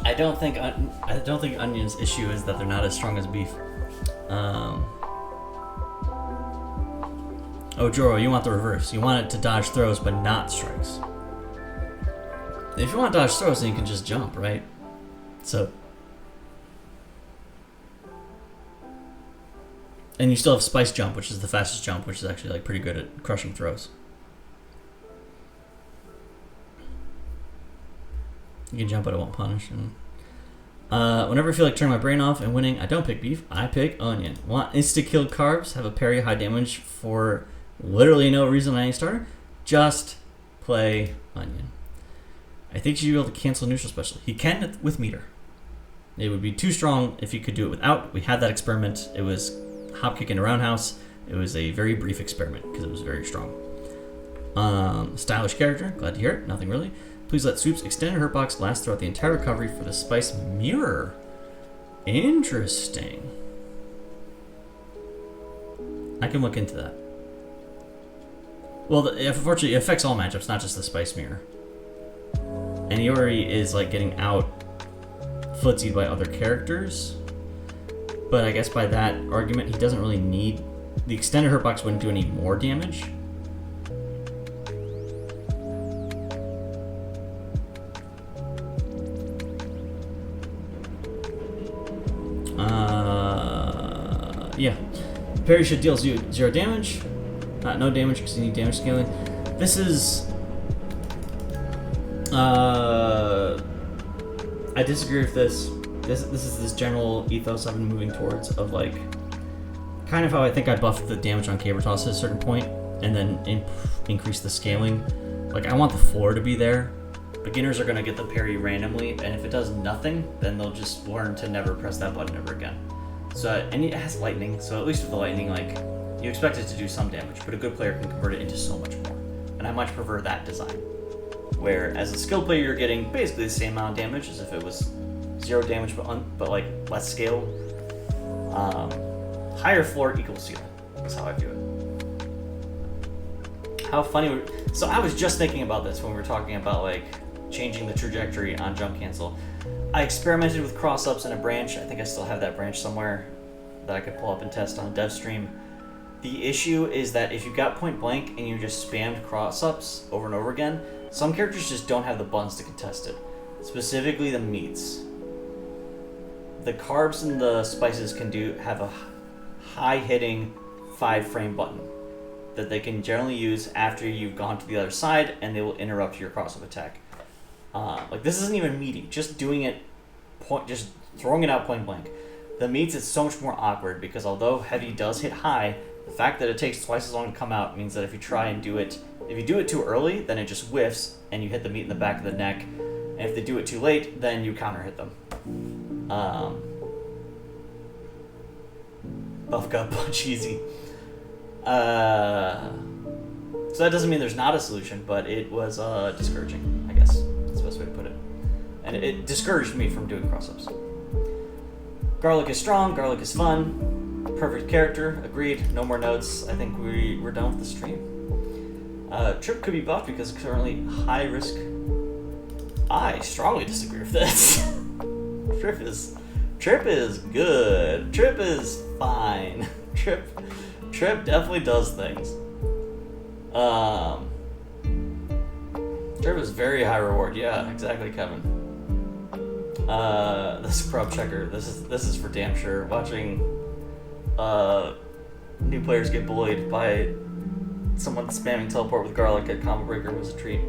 I don't think Onion's issue is that they're not as strong as beef. Oh, Joro, you want the reverse. You want it to dodge throws, but not strikes. If you want to dodge throws, then you can just jump, right? So, and you still have Spice Jump, which is the fastest jump, which is actually like pretty good at crushing throws. You can jump, but it won't punish. And whenever I feel like turning my brain off and winning, I don't pick beef. I pick Onion. Want insta-kill carbs? Have a parry high damage for literally no reason on any starter? Just play Onion. I think you should be able to cancel neutral special. He can with meter. It would be too strong if you could do it without. We had that experiment. It was hop kick into roundhouse. It was a very brief experiment because it was very strong. Stylish character. Glad to hear it. Nothing really. Please let sweeps extended hurt box last throughout the entire recovery for the Spice Mirror. Interesting. I can look into that. Well, unfortunately, it affects all matchups, not just the Spice Mirror. And Iori is like getting out footsied by other characters. But I guess by that argument, he doesn't really need... The extended hurt box wouldn't do any more damage. Yeah. Parry should deal 0 damage. No damage because you need damage scaling. This is... I disagree with this. This is this general ethos I've been moving towards of like, kind of how I think I buffed the damage on Caber Toss at a certain point, and then increase the scaling. Like, I want the floor to be there. Beginners are going to get the parry randomly, and if it does nothing, then they'll just learn to never press that button ever again. So, and it has lightning, so at least with the lightning, like, you expect it to do some damage, but a good player can convert it into so much more. And I much prefer that design. Where, as a skilled player, you're getting basically the same amount of damage as if it was 0 damage, but like, less scale. Higher floor equals ceiling. That's how I view it. How funny so I was just thinking about this when we were talking about, like, changing the trajectory on jump cancel. I experimented with cross-ups in a branch. I think I still have that branch somewhere that I could pull up and test on a dev stream. The issue is that if you got point blank and you just spammed cross-ups over and over again, some characters just don't have the buttons to contest it. Specifically the meats. The carbs and the spices can have a high-hitting 5-frame button that they can generally use after you've gone to the other side, and they will interrupt your cross-up attack. Like, this isn't even meaty. Just doing it, just throwing it out point blank. The meats is so much more awkward because although heavy does hit high, the fact that it takes twice as long to come out means that if you try and do it, if you do it too early, then it just whiffs and you hit the meat in the back of the neck. And if they do it too late, then you counter hit them. Buff gut punch easy. So that doesn't mean there's not a solution, but it was discouraging, I guess. That's the best way to put it. And it discouraged me from doing cross-ups. Garlic is strong, garlic is fun. Perfect character, agreed. No more notes. I think we're done with the stream. Trip could be buffed because it's currently high risk. I strongly disagree with this. Trip is good. Trip is fine. Trip definitely does things. Trip is very high reward. Yeah, exactly, Kevin. The scrub checker. This is for damn sure. Watching new players get bullied by someone spamming teleport with garlic at Combo Breaker was a treat.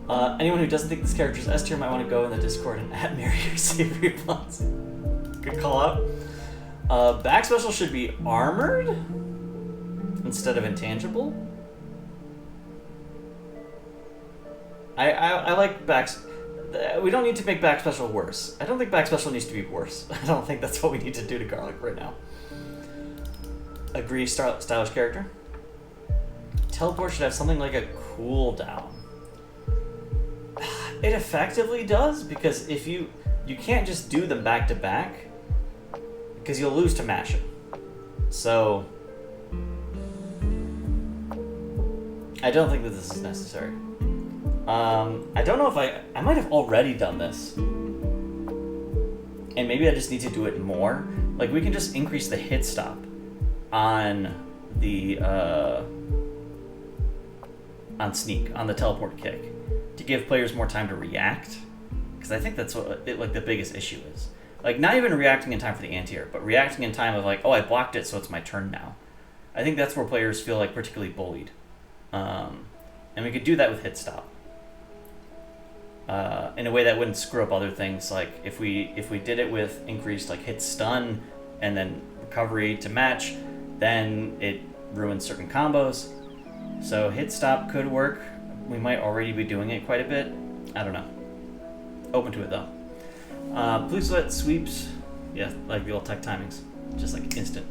Anyone who doesn't think this character is S tier might want to go in the Discord and add Mary or Savory Blunts. Good call out. Back special should be armored instead of intangible. I like backs. We don't need to make back special worse. I don't think back special needs to be worse. I don't think that's what we need to do to garlic right now. Agree, stylish character. Teleport should have something like a cooldown. It effectively does, because if you can't just do them back to back, because you'll lose to mashing. So I don't think that this is necessary. I don't know if I might have already done this, and maybe I just need to do it more. Like, we can just increase the hit stop on the on sneak, on the teleport kick, to give players more time to react, because I think that's what the biggest issue is. Like, not even reacting in time for the anti-air, but reacting in time of like, oh, I blocked it, so it's my turn now. I think that's where players feel like particularly bullied, and we could do that with hit stop. In a way that wouldn't screw up other things. Like, if we did it with increased like hit stun and then recovery to match, then it ruins certain combos. So hit stop could work. We might already be doing it quite a bit. I don't know. Open to it though. Please let sweeps, yeah, like the old tech timings, just like instant.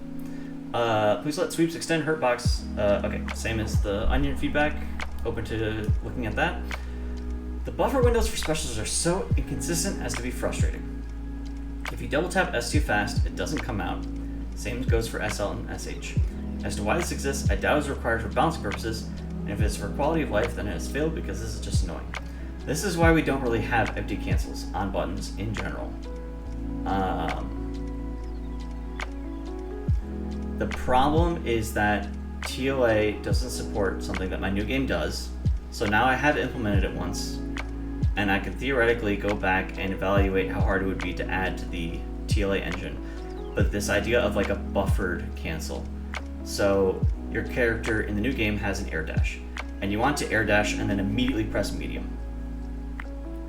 Please let sweeps extend hurt box. Okay, same as the onion feedback. Open to looking at that. The buffer windows for specials are so inconsistent as to be frustrating. If you double tap S too fast, it doesn't come out. Same goes for SL and SH. As to why this exists, I doubt it's required for balancing purposes, and if it's for quality of life, then it has failed because this is just annoying. This is why we don't really have empty cancels on buttons in general. The problem is that TOA doesn't support something that my new game does, so now I have implemented it once, and I can theoretically go back and evaluate how hard it would be to add to the TLA engine. But this idea of like a buffered cancel. So your character in the new game has an air dash, and you want to air dash and then immediately press medium.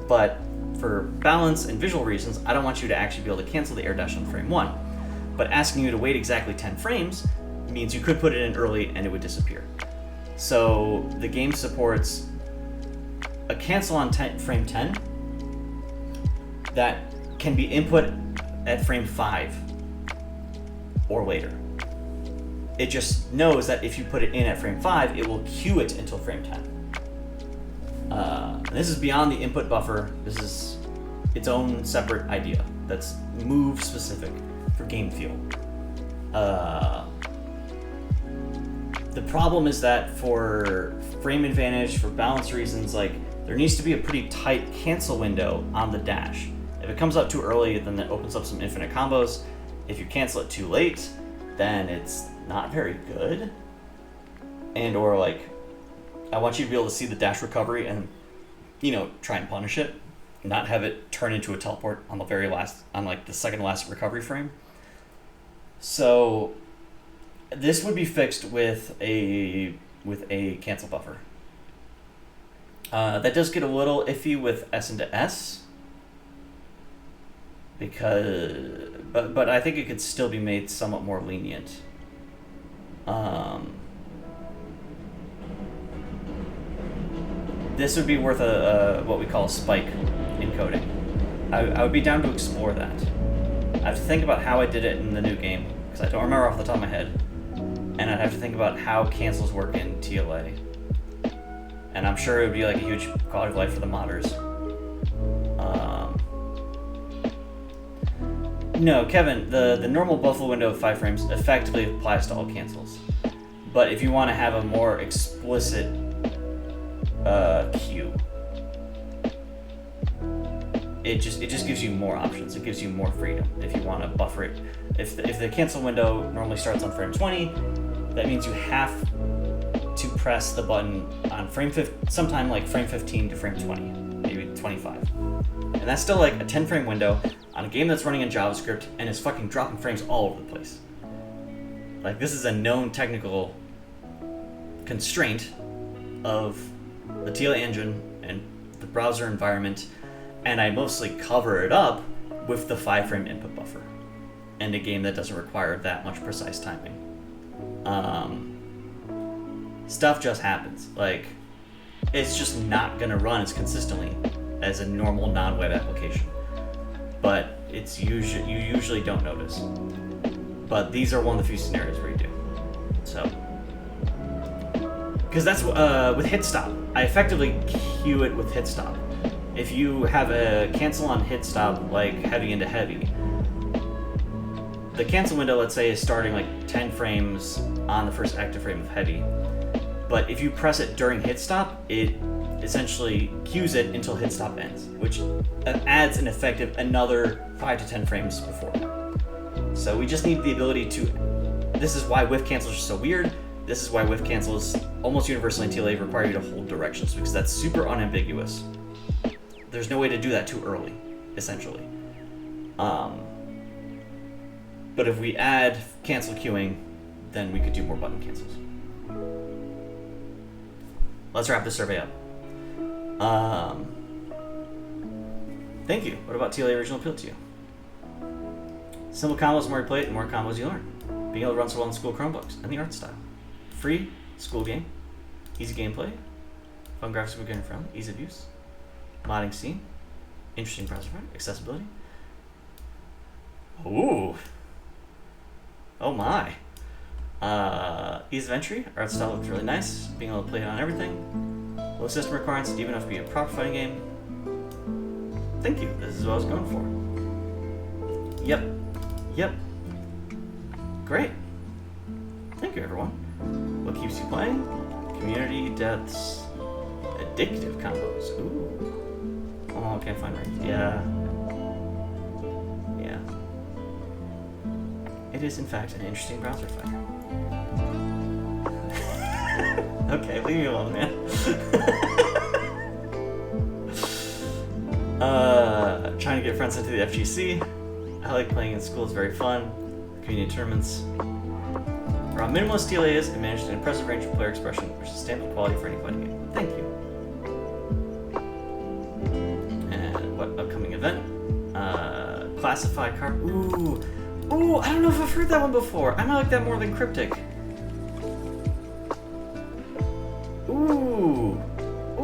But for balance and visual reasons, I don't want you to actually be able to cancel the air dash on frame 1. But asking you to wait exactly 10 frames means you could put it in early and it would disappear. So the game supports a cancel on frame 10 that can be input at frame 5 or later. It just knows that if you put it in at frame 5, it will queue it until frame 10. This is beyond the input buffer. This is its own separate idea that's move specific for game feel. The problem is that for frame advantage, for balance reasons, like there needs to be a pretty tight cancel window on the dash. If it comes up too early, then it opens up some infinite combos. If you cancel it too late, then it's not very good. And or like, I want you to be able to see the dash recovery and, you know, try and punish it, not have it turn into a teleport on the very last, on like the second to last recovery frame. So this would be fixed with a cancel buffer. That does get a little iffy with S into S, because but I think it could still be made somewhat more lenient. This would be worth a what we call a spike encoding. I would be down to explore that. I have to think about how I did it in the new game, because I don't remember off the top of my head. And I'd have to think about how cancels work in TLA. And I'm sure it would be like a huge quality of life for the modders. No, Kevin, the normal buffer window of 5 frames effectively applies to all cancels. But if you want to have a more explicit queue, it just gives you more options. It gives you more freedom if you want to buffer it. If the cancel window normally starts on frame 20, that means you have to press the button on sometime like frame 15 to frame 20, maybe 25. And that's still like a 10 frame window on a game that's running in JavaScript and is fucking dropping frames all over the place. Like, this is a known technical constraint of the TLA engine and the browser environment, and I mostly cover it up with the 5 frame input buffer and a game that doesn't require that much precise timing. Stuff just happens. Like, it's just not gonna run as consistently as a normal non-web application. But you usually don't notice. But these are one of the few scenarios where you do. So, because that's with hit stop. I effectively queue it with hit stop. If you have a cancel on hit stop, like heavy into heavy, the cancel window, let's say, is starting like 10 frames on the first active frame of heavy. But if you press it during hit stop, it essentially queues it until hit stop ends, which adds an effective another 5 to 10 frames before. So we just need the ability to. This is why whiff cancels are so weird. This is why whiff cancels almost universally in TLA require you to hold directions, because that's super unambiguous. There's no way to do that too early, essentially. But if we add cancel queuing, then we could do more button cancels. Let's wrap this survey up. Thank you. What about TLA original appeal to you? Simple combos, the more you play it, the more combos you learn. Being able to run so well in school Chromebooks, and the art style. Free, school game, easy gameplay, fun graphics, beginner friendly, ease of use, modding scene, interesting browser front, accessibility. Ooh. Oh my. Ease of entry, art style looks really nice, being able to play it on everything. Low system requirements, deep enough to be a proper fighting game. Thank you, this is what I was going for. Yep. Great. Thank you, everyone. What keeps you playing? Community, deaths, addictive combos. Ooh. Oh, can't find right. Yeah. It is, in fact, an interesting browser fighter. Okay, leave me alone, man. Trying to get friends into the FGC. I like playing in school, it's very fun. Community tournaments. Around minimalist TLA is, it managed an impressive range of player expression, which is standard quality for any fighting game. Thank you. And what upcoming classified card. Ooh. Ooh, I don't know if I've heard that one before. I might like that more than Cryptic. Ooh.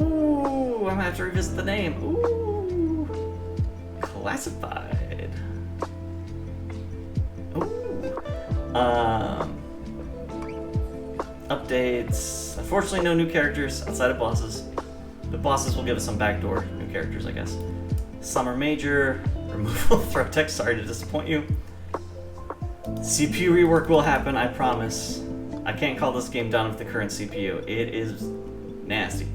Ooh, I might have to revisit the name. Ooh. Classified. Ooh. Updates. Unfortunately, no new characters outside of bosses. But bosses will give us some backdoor new characters, I guess. Summer Major. Removal of throw text. Sorry to disappoint you. CPU rework will happen, I promise. I can't call this game done with the current CPU. It is nasty.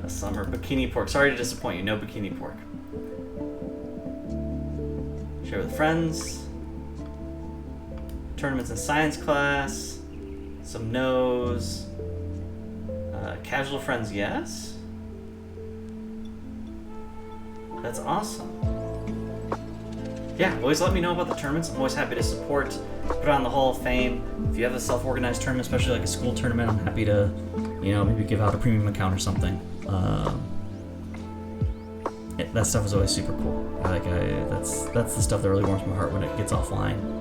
Summer Bikini Pork. Sorry to disappoint you. No Bikini Pork. Share with friends. Tournaments in science class. Some no's. Casual friends, yes? That's awesome. Yeah, always let me know about the tournaments. I'm always happy to support, put on the Hall of Fame. If you have a self-organized tournament, especially like a school tournament, I'm happy to, maybe give out a premium account or something. That stuff is always super cool. That's the stuff that really warms my heart when it gets offline.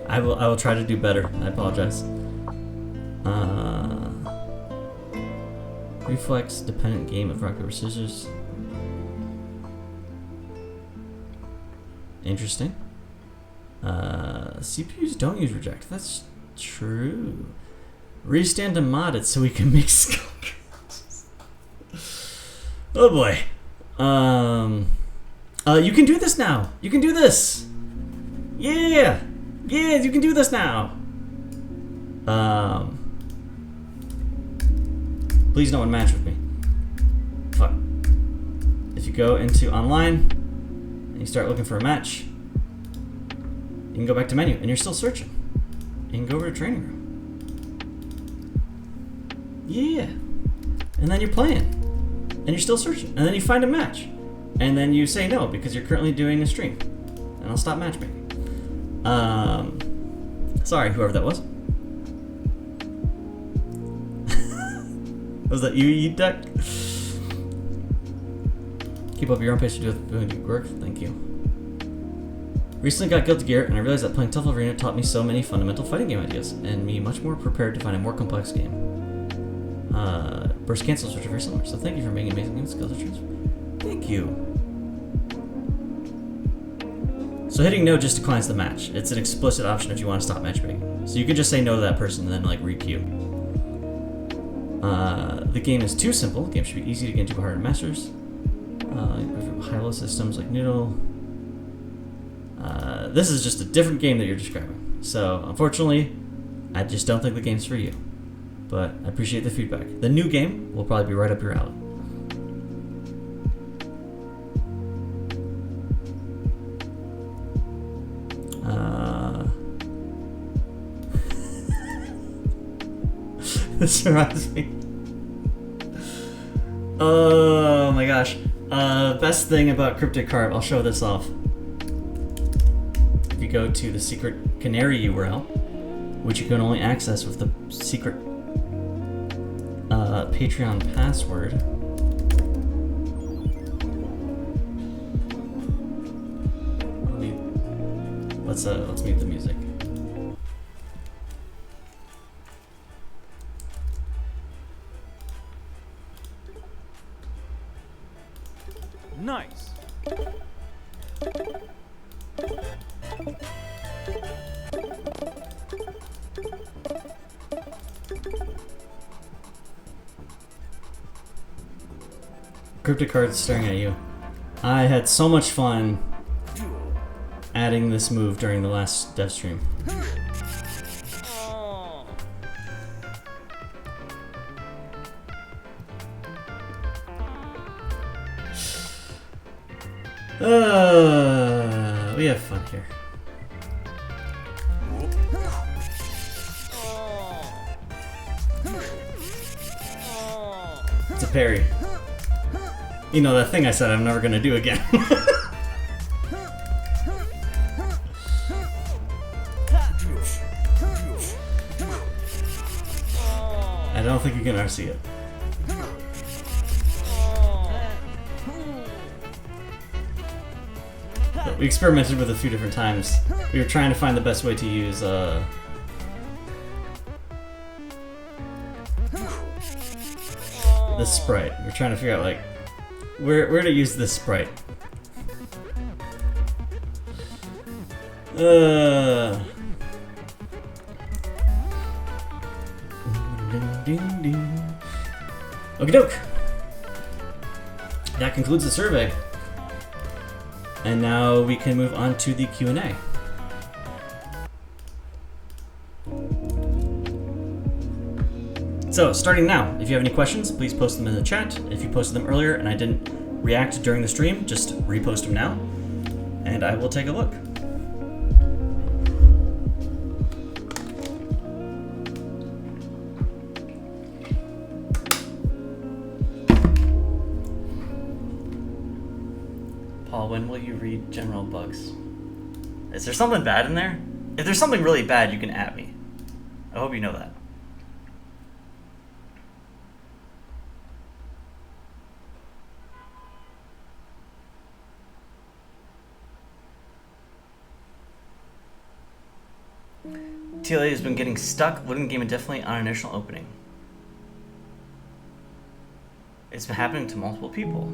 I will try to do better. I apologize. Reflex dependent game of rock paper scissors. Interesting. CPUs don't use reject. That's true. Restand and mod it so we can make skull characters. Oh boy. You can do this now. You can do this. Yeah. Yeah, you can do this now. Please no one match with me. Fuck. If you go into online and you start looking for a match, you can go back to menu and you're still searching. You can go over to training room. Yeah. And then you're playing. And you're still searching. And then you find a match. And then you say no because you're currently doing a stream. And I'll stop matchmaking. Sorry, whoever that was. Was that you, duck? Keep up your own pace to do good work. Thank you. Recently got Guilty Gear, and I realized that playing Tough Arena taught me so many fundamental fighting game ideas, and me much more prepared to find a more complex game. Burst cancels, which are very similar. So thank you for making amazing game skills transfer. Thank you. So hitting no just declines the match. It's an explicit option if you want to stop matchmaking. So you can just say no to that person and then re-queue. The game is too simple. The game should be easy to get into by harder masters. High-low systems like Noodle. This is just a different game that you're describing. So unfortunately, I just don't think the game's for you. But I appreciate the feedback. The new game will probably be right up your alley. This reminds me. Oh my gosh. Best thing about Cryptic Carp, I'll show this off. If you go to the secret canary URL, which you can only access with the secret Patreon password. Let's mute the music. Nice. Cryptic cards staring at you. I had so much fun adding this move during the last dev stream. We have fun here. It's a parry. You know, that thing I said I'm never gonna do again. don't think you can RC it. But we experimented with it a few different times. We were trying to find the best way to use the sprite. We're trying to figure out like where to use this sprite. Okie doke. That concludes the survey. And now we can move on to the Q&A. So, starting now, if you have any questions, please post them in the chat. If you posted them earlier and I didn't react during the stream, just repost them now, and I will take a look. Paul, when will you read general bugs? Is there something bad in there? If there's something really bad, you can at me. I hope you know that. TLA has been getting stuck loading the game indefinitely on initial opening. It's been happening to multiple people.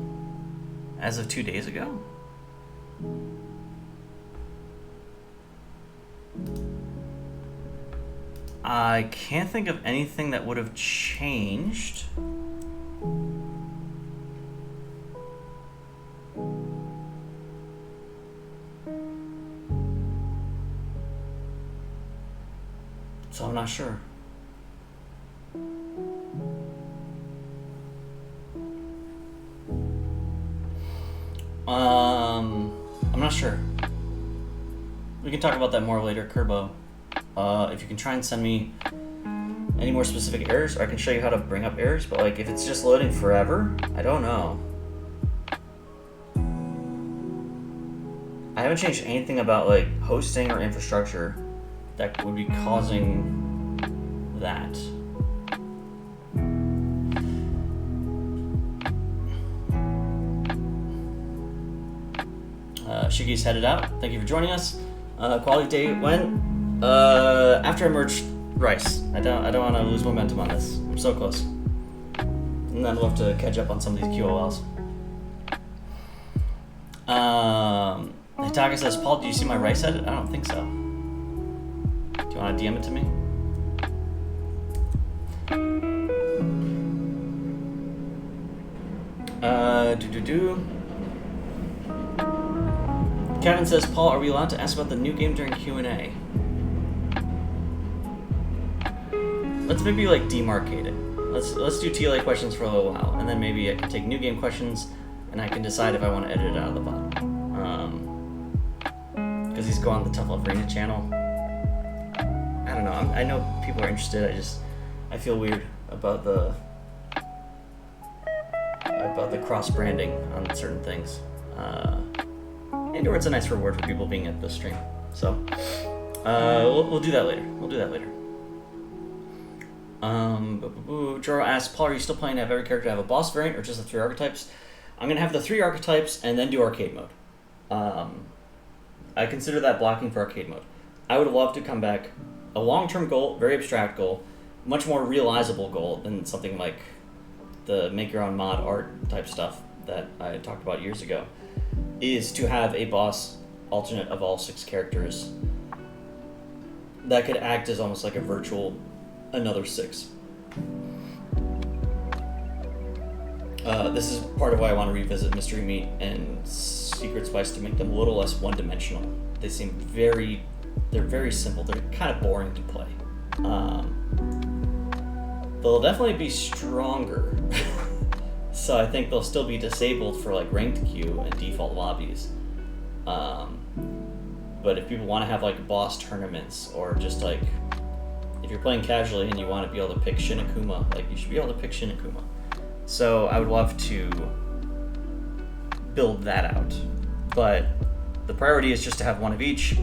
As of 2 days ago? I can't think of anything that would have changed. So I'm not sure. I'm not sure. We can talk about that more later, Kerbo. If you can try and send me any more specific errors, or I can show you how to bring up errors, but like if it's just loading forever, I don't know. I haven't changed anything about like hosting or infrastructure that would be causing that. Shigi's headed out. Thank you for joining us. Quality day when? After I merged Rice. I don't want to lose momentum on this. I'm so close. And then we'll have to catch up on some of these QOLs. Hitaka says, Paul, do you see my Rice edit? I don't think so. Do you want to DM it to me? Kevin says, Paul, are we allowed to ask about the new game during Q&A? Let's maybe like demarcate it. Let's do TLA questions for a little while, and then maybe I can take new game questions, and I can decide if I want to edit it out of the bot. Because he's going on the Tough Love Arena channel. I don't know. I know people are interested. I feel weird about the cross branding on certain things. And or it's a nice reward for people being at the stream. So we'll do that later. Joro asks, Paul, are you still planning to have every character have a boss variant or just the 3 archetypes? I'm going to have the 3 archetypes and then do arcade mode. I consider that blocking for arcade mode. I would love to come back. A long-term goal, very abstract goal, much more realizable goal than something like the make your own mod art type stuff that I talked about years ago, is to have a boss alternate of all 6 characters that could act as almost like a virtual another 6. This is part of why I want to revisit Mystery Meat and Secret Spice to make them a little less one-dimensional. They seem they're very simple. They're kind of boring to play. They'll definitely be stronger. So I think they'll still be disabled for like ranked queue and default lobbies. But if people want to have like boss tournaments, or just like if you're playing casually and you want to be able to pick Shin Akuma, like you should be able to pick Shin Akuma. So I would love to build that out. But the priority is just to have one of each,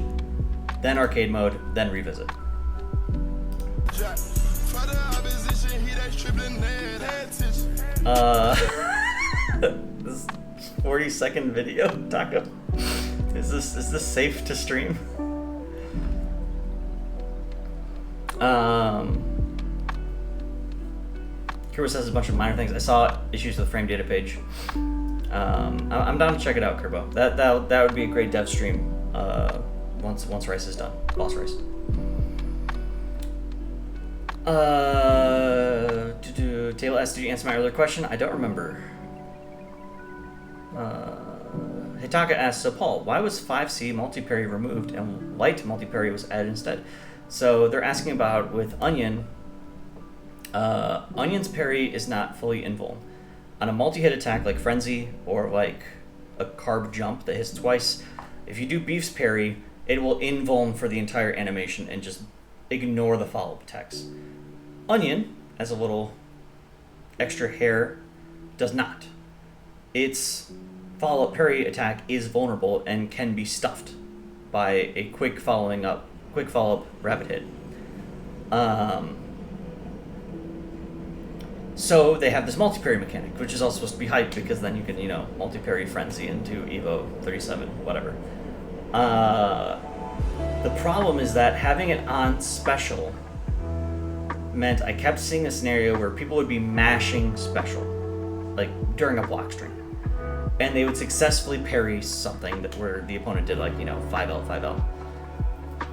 then arcade mode, then revisit. This 40-second video, Taco. Is this safe to stream? Kerbo says a bunch of minor things. I saw issues with the frame data page. I'm down to check it out, Kerbo. That would be a great dev stream. Once Rice is done, boss Rice. Taylor asked, did you answer my earlier question? I don't remember. Hitaka asked, so Paul, why was 5C multi-parry removed and light multi-parry was added instead? So they're asking about with Onion. Onion's parry is not fully invuln. On a multi-hit attack like Frenzy or like a carb jump that hits twice, if you do Beef's parry, it will invuln for the entire animation and just ignore the follow-up attacks. Onion, as a little extra hair, does not. Its follow-up parry attack is vulnerable and can be stuffed by a quick follow-up rapid hit. So they have this multi-parry mechanic, which is also supposed to be hyped because then you can, multi-parry Frenzy into Evo 37, whatever. The problem is that having it on special meant I kept seeing a scenario where people would be mashing special, like during a block string, and they would successfully parry something where the opponent did 5L, 5L.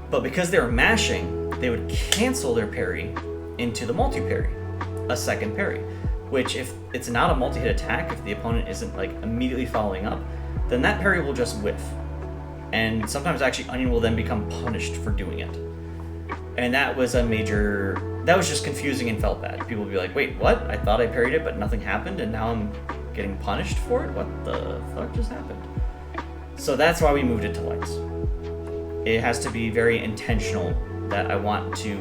But because they were mashing, they would cancel their parry into the multi-parry, a second parry, which if it's not a multi-hit attack, if the opponent isn't immediately following up, then that parry will just whiff. And sometimes actually Onion will then become punished for doing it. And that was just confusing and felt bad. People would be like, wait, what? I thought I parried it, but nothing happened, and now I'm getting punished for it? What the fuck just happened? So that's why we moved it to lights. It has to be very intentional that I want to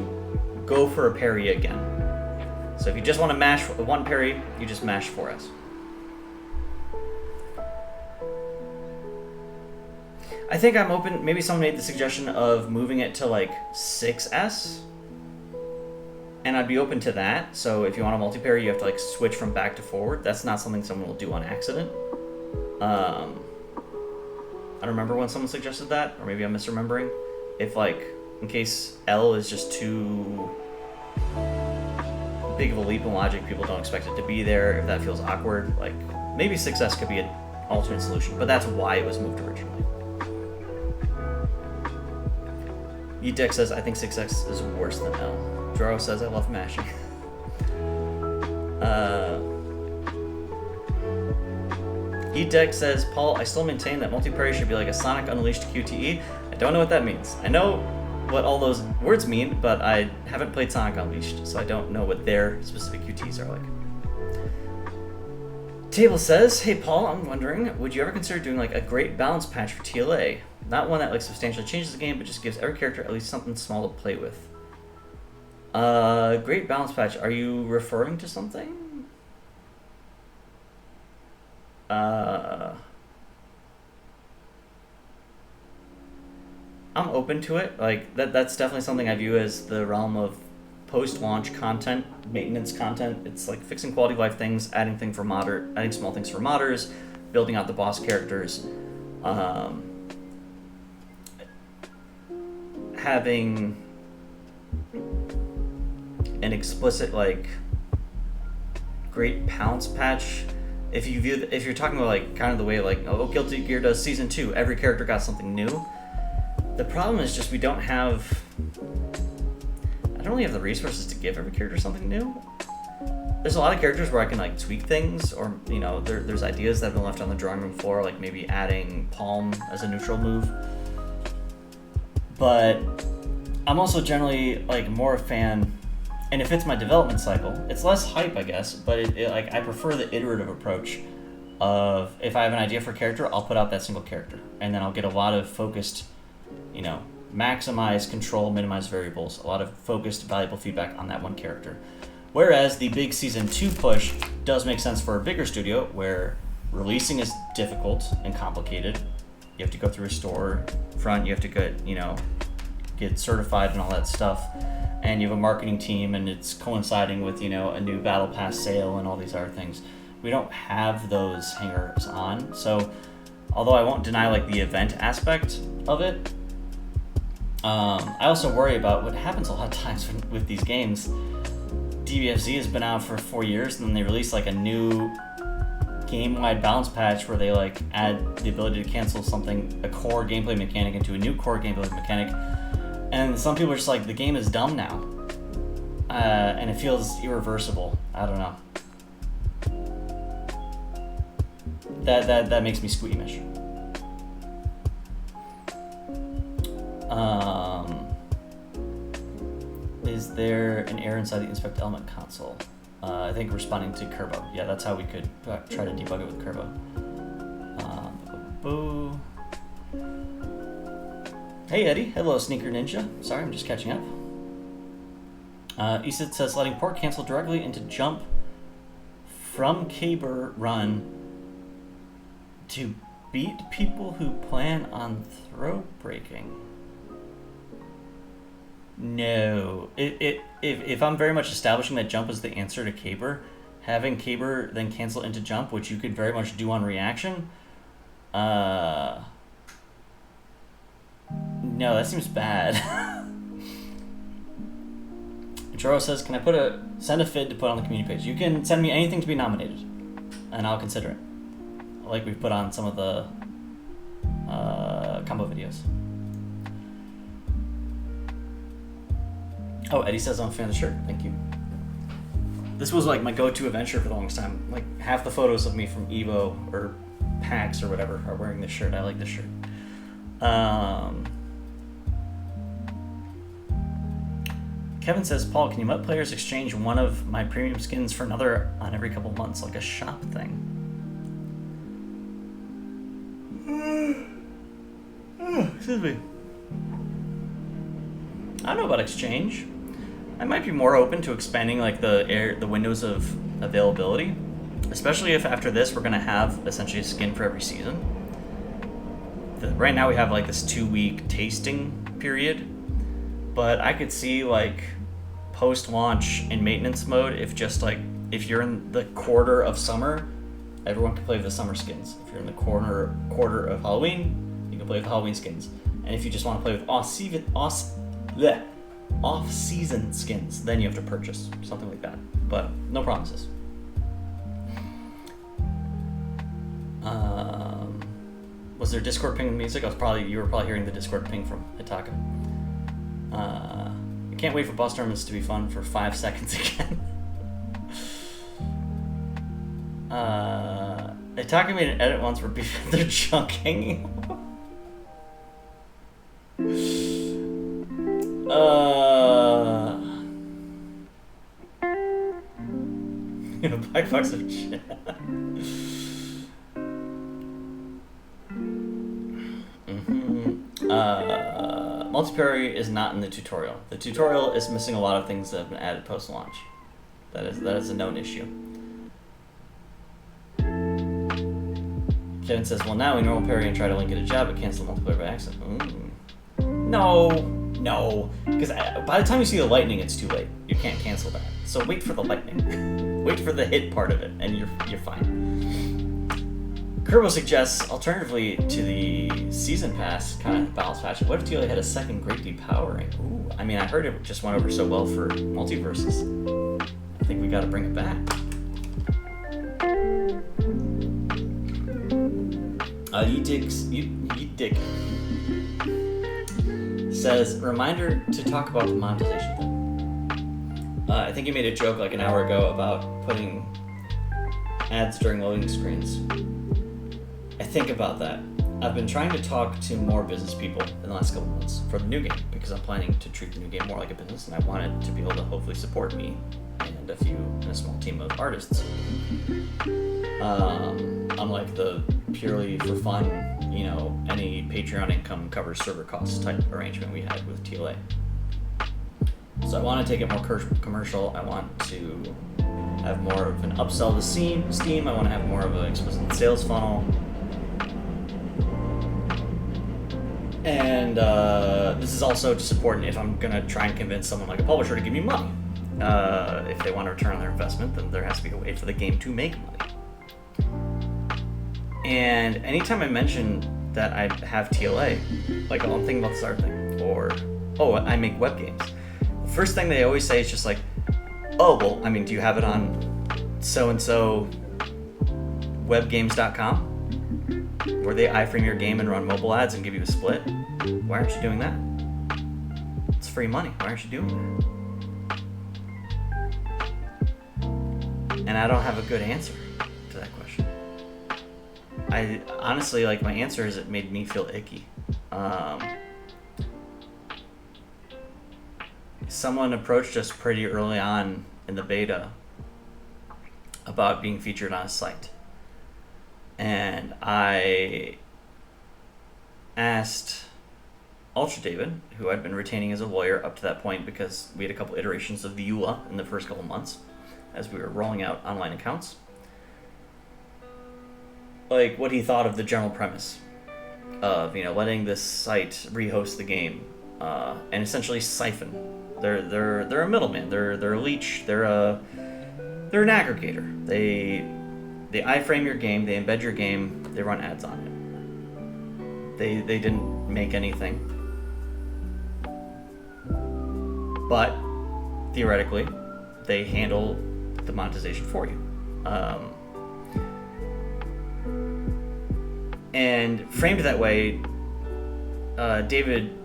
go for a parry again. So if you just want to mash one parry, you just mash 4S. I think I'm open. Maybe someone made the suggestion of moving it to 6S, and I'd be open to that. So if you want a multi-parry, you have to switch from back to forward. That's not something someone will do on accident. I don't remember when someone suggested that, or maybe I'm misremembering. If in case L is just too big of a leap in logic, people don't expect it to be there. If that feels awkward, maybe 6S could be an alternate solution, but that's why it was moved originally. Edex says, I think 6X is worse than L. Jaro says, I love mashing. Edex says, Paul, I still maintain that multi-parry should be like a Sonic Unleashed QTE. I don't know what that means. I know what all those words mean, but I haven't played Sonic Unleashed, so I don't know what their specific QTs are like. Table says, hey Paul, I'm wondering, would you ever consider doing a great balance patch for TLA? Not one that substantially changes the game, but just gives every character at least something small to play with. Great balance patch. Are you referring to something? I'm open to it. That's definitely something I view as the realm of post-launch content, maintenance content. It's fixing quality of life things, adding small things for modders, building out the boss characters. Having an explicit great pounce patch. If you're talking about kind of the way Guilty Gear does Season 2, every character got something new. The problem is just I don't really have the resources to give every character something new. There's a lot of characters where I can tweak things, or there's ideas that have been left on the drawing room floor, maybe adding Palm as a neutral move. But I'm also generally more a fan, and it fits my development cycle. It's less hype, I guess, but I prefer the iterative approach of if I have an idea for a character, I'll put out that single character, and then I'll get a lot of focused, maximize, control, minimize variables, a lot of focused, valuable feedback on that one character. Whereas the big Season 2 push does make sense for a bigger studio where releasing is difficult and complicated. You have to go through a store front, you have to get, get certified and all that stuff, and you have a marketing team, and it's coinciding with, you know, a new Battle Pass sale and all these other things. We don't have those hangers on, so although I won't deny like the event aspect of it, I also worry about what happens a lot of times with these games. DBFZ has been out for 4 years, and then they release like a new game-wide balance patch where they like add the ability to cancel something, a core gameplay mechanic, into a new core gameplay mechanic, and some people are just like, the game is dumb now, and it feels irreversible. I don't know. That makes me squeamish. Is there an error inside the inspect element console? I think responding to Kerbo. Yeah, that's how we could try to debug it with Kerbo. Hey Eddie, hello Sneaker Ninja. Sorry, I'm just catching up. Isid says letting port cancel directly into jump from Caber run to beat people who plan on throw breaking. No. If I'm very much establishing that jump is the answer to Caber, having Caber then cancel into jump, which you could very much do on reaction, no, that seems bad. Joro says, can I send a fid to put on the community page? You can send me anything to be nominated, and I'll consider it. Like we've put on some of the combo videos. Oh, Eddie says I'm a fan of the shirt. Thank you. This was like my go-to adventure for the longest time. Like half the photos of me from Evo or PAX or whatever are wearing this shirt. I like this shirt. Kevin says, Paul, can you let players exchange one of my premium skins for another on every couple months, like a shop thing? Excuse me. I don't know about exchange. I might be more open to expanding like the windows of availability, especially if after this we're gonna have essentially a skin for every season. Right now we have like this 2-week tasting period, but I could see like post-launch in maintenance mode, if you're in the quarter of summer, everyone can play with the summer skins. If you're in the quarter of Halloween, you can play with Halloween skins. And if you just want to play with off-season skins, then you have to purchase something like that. But no promises. Was there Discord ping music? You were probably hearing the Discord ping from Hitaka. I can't wait for boss tournaments to be fun for 5 seconds again. Hitaka made an edit once where they're chunking. Black Fox of chat. Multiplayer is not in the tutorial. The tutorial is missing a lot of things that have been added post-launch. That is a known issue. Kevin says, well, now we normal parry and try to link it a job, but cancel multiplayer by accident. No, because by the time you see the lightning, it's too late. You can't cancel that. So wait for the lightning. Wait for the hit part of it, and you're fine. Kerbo suggests, alternatively to the season pass kind of balance patch, what if TLA had a second great depowering? Ooh, I mean, I heard it just went over so well for multiverses. I think we got to bring it back. Dick says, reminder to talk about the monetization thing. I think you made a joke like an hour ago about putting ads during loading screens. I think about that. I've been trying to talk to more business people in the last couple months for the new game, because I'm planning to treat the new game more like a business, and I want it to be able to hopefully support me and a small team of artists. Unlike the purely for fun, any Patreon income covers server costs type arrangement we had with TLA. So I want to take it more commercial. I want to have more of an upsell to Steam. I want to have more of an explicit sales funnel. And this is also just important if I'm gonna try and convince someone like a publisher to give me money. If they want to return on their investment, then there has to be a way for the game to make money. And anytime I mention that I have TLA, like, oh, I'm thinking about this other thing, or, oh, I make web games. The first thing they always say is just like, oh, well, I mean, do you have it on so-and-so webgames.com? Where they iframe your game and run mobile ads and give you a split? Why aren't you doing that? It's free money. Why aren't you doing that? And I don't have a good answer to that question. I honestly, like, my answer is it made me feel icky. Someone approached us pretty early on in the beta about being featured on a site. And I asked Ultra David, who I'd been retaining as a lawyer up to that point because we had a couple iterations of the EULA in the first couple months as we were rolling out online accounts, like, what he thought of the general premise of, you know, letting this site rehost the game and essentially siphon. They're a middleman. They're a leech. They're an aggregator. They iframe your game. They embed your game. They run ads on it. They didn't make anything, but theoretically, they handle the monetization for you. And framed that way, David,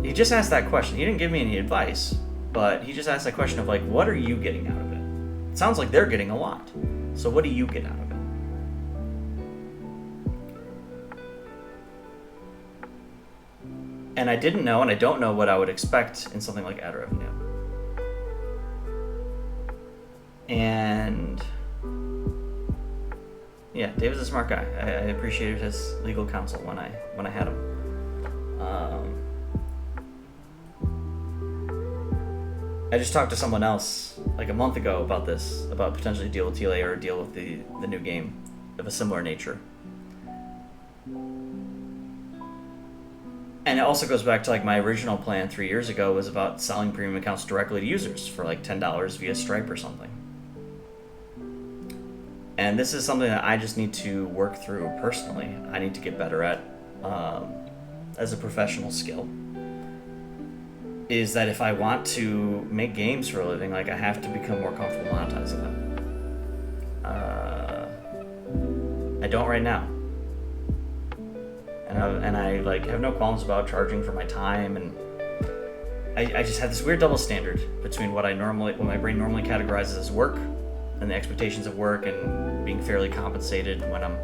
he just asked that question. He didn't give me any advice, but he just asked that question of, like, what are you getting out of it? It sounds like they're getting a lot. So what do you get out of it? And I didn't know, and I don't know what I would expect in something like ad revenue. And yeah, David's a smart guy. I appreciated his legal counsel when I had him. I just talked to someone else like a month ago about this, about potentially deal with TLA or deal with the new game of a similar nature. And it also goes back to, like, my original plan 3 years ago was about selling premium accounts directly to users for like $10 via Stripe or something. And this is something that I just need to work through personally. I need to get better at as a professional skill. Is that if I want to make games for a living, like, I have to become more comfortable monetizing them. I don't right now. And I like have no qualms about charging for my time, and I just have this weird double standard between what my brain normally categorizes as work and the expectations of work and being fairly compensated when I'm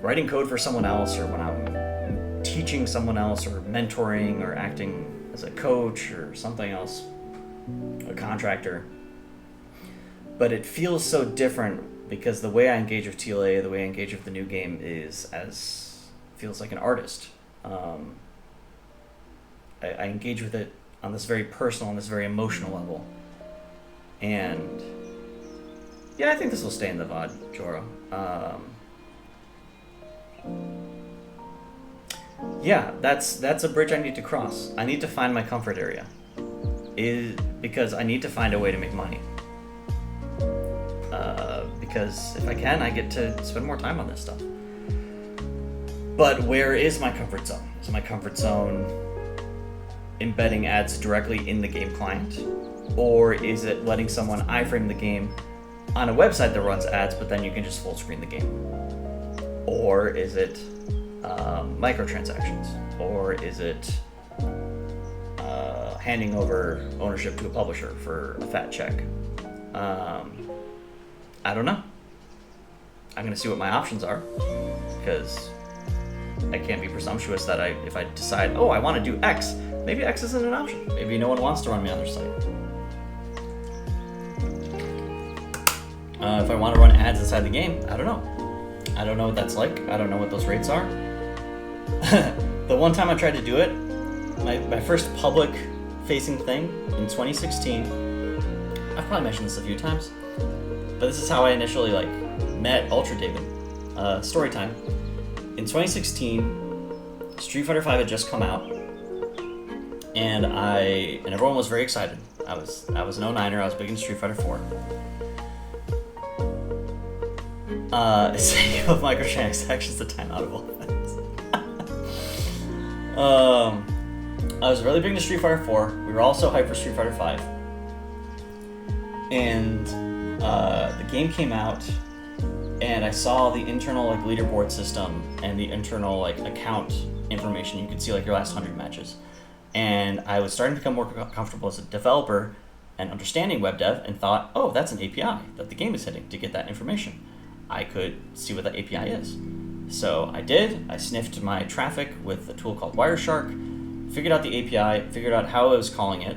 writing code for someone else, or when I'm teaching someone else, or mentoring, or acting as a coach or something else, a contractor. But it feels so different because the way I engage with TLA, the way I engage with the new game feels like an artist. I engage with it on this very personal, on this very emotional level. And yeah, I think this will stay in the VOD, Joro. Yeah, that's a bridge I need to cross. I need to find my comfort area, because I need to find a way to make money. Because if I can, I get to spend more time on this stuff. But where is my comfort zone? Is my comfort zone embedding ads directly in the game client? Or is it letting someone iframe the game on a website that runs ads, but then you can just full screen the game? Or is it microtransactions? Or is it handing over ownership to a publisher for a fat check? I don't know. I'm gonna see what my options are, because I can't be presumptuous that if I decide, oh, I want to do X, maybe X isn't an option. Maybe no one wants to run me on their site. If I want to run ads inside the game, I don't know. I don't know what that's like. I don't know what those rates are. The one time I tried to do it, my first public-facing thing in 2016, I've probably mentioned this a few times, but this is how I initially met Ultra David. Story time. In 2016, Street Fighter V had just come out, and everyone was very excited. I was an 09er. I was big into Street Fighter 4. Saying of microtransactions, the time out of all things. I was really big into Street Fighter 4. We were also hyped for Street Fighter 5. And the game came out, and I saw the internal like leaderboard system and the internal like account information. You could see like your last 100 matches. And I was starting to become more comfortable as a developer and understanding web dev, and thought, oh, that's an API that the game is hitting to get that information. I could see what that API is. So I did. I sniffed my traffic with a tool called Wireshark, figured out the API, figured out how I was calling it,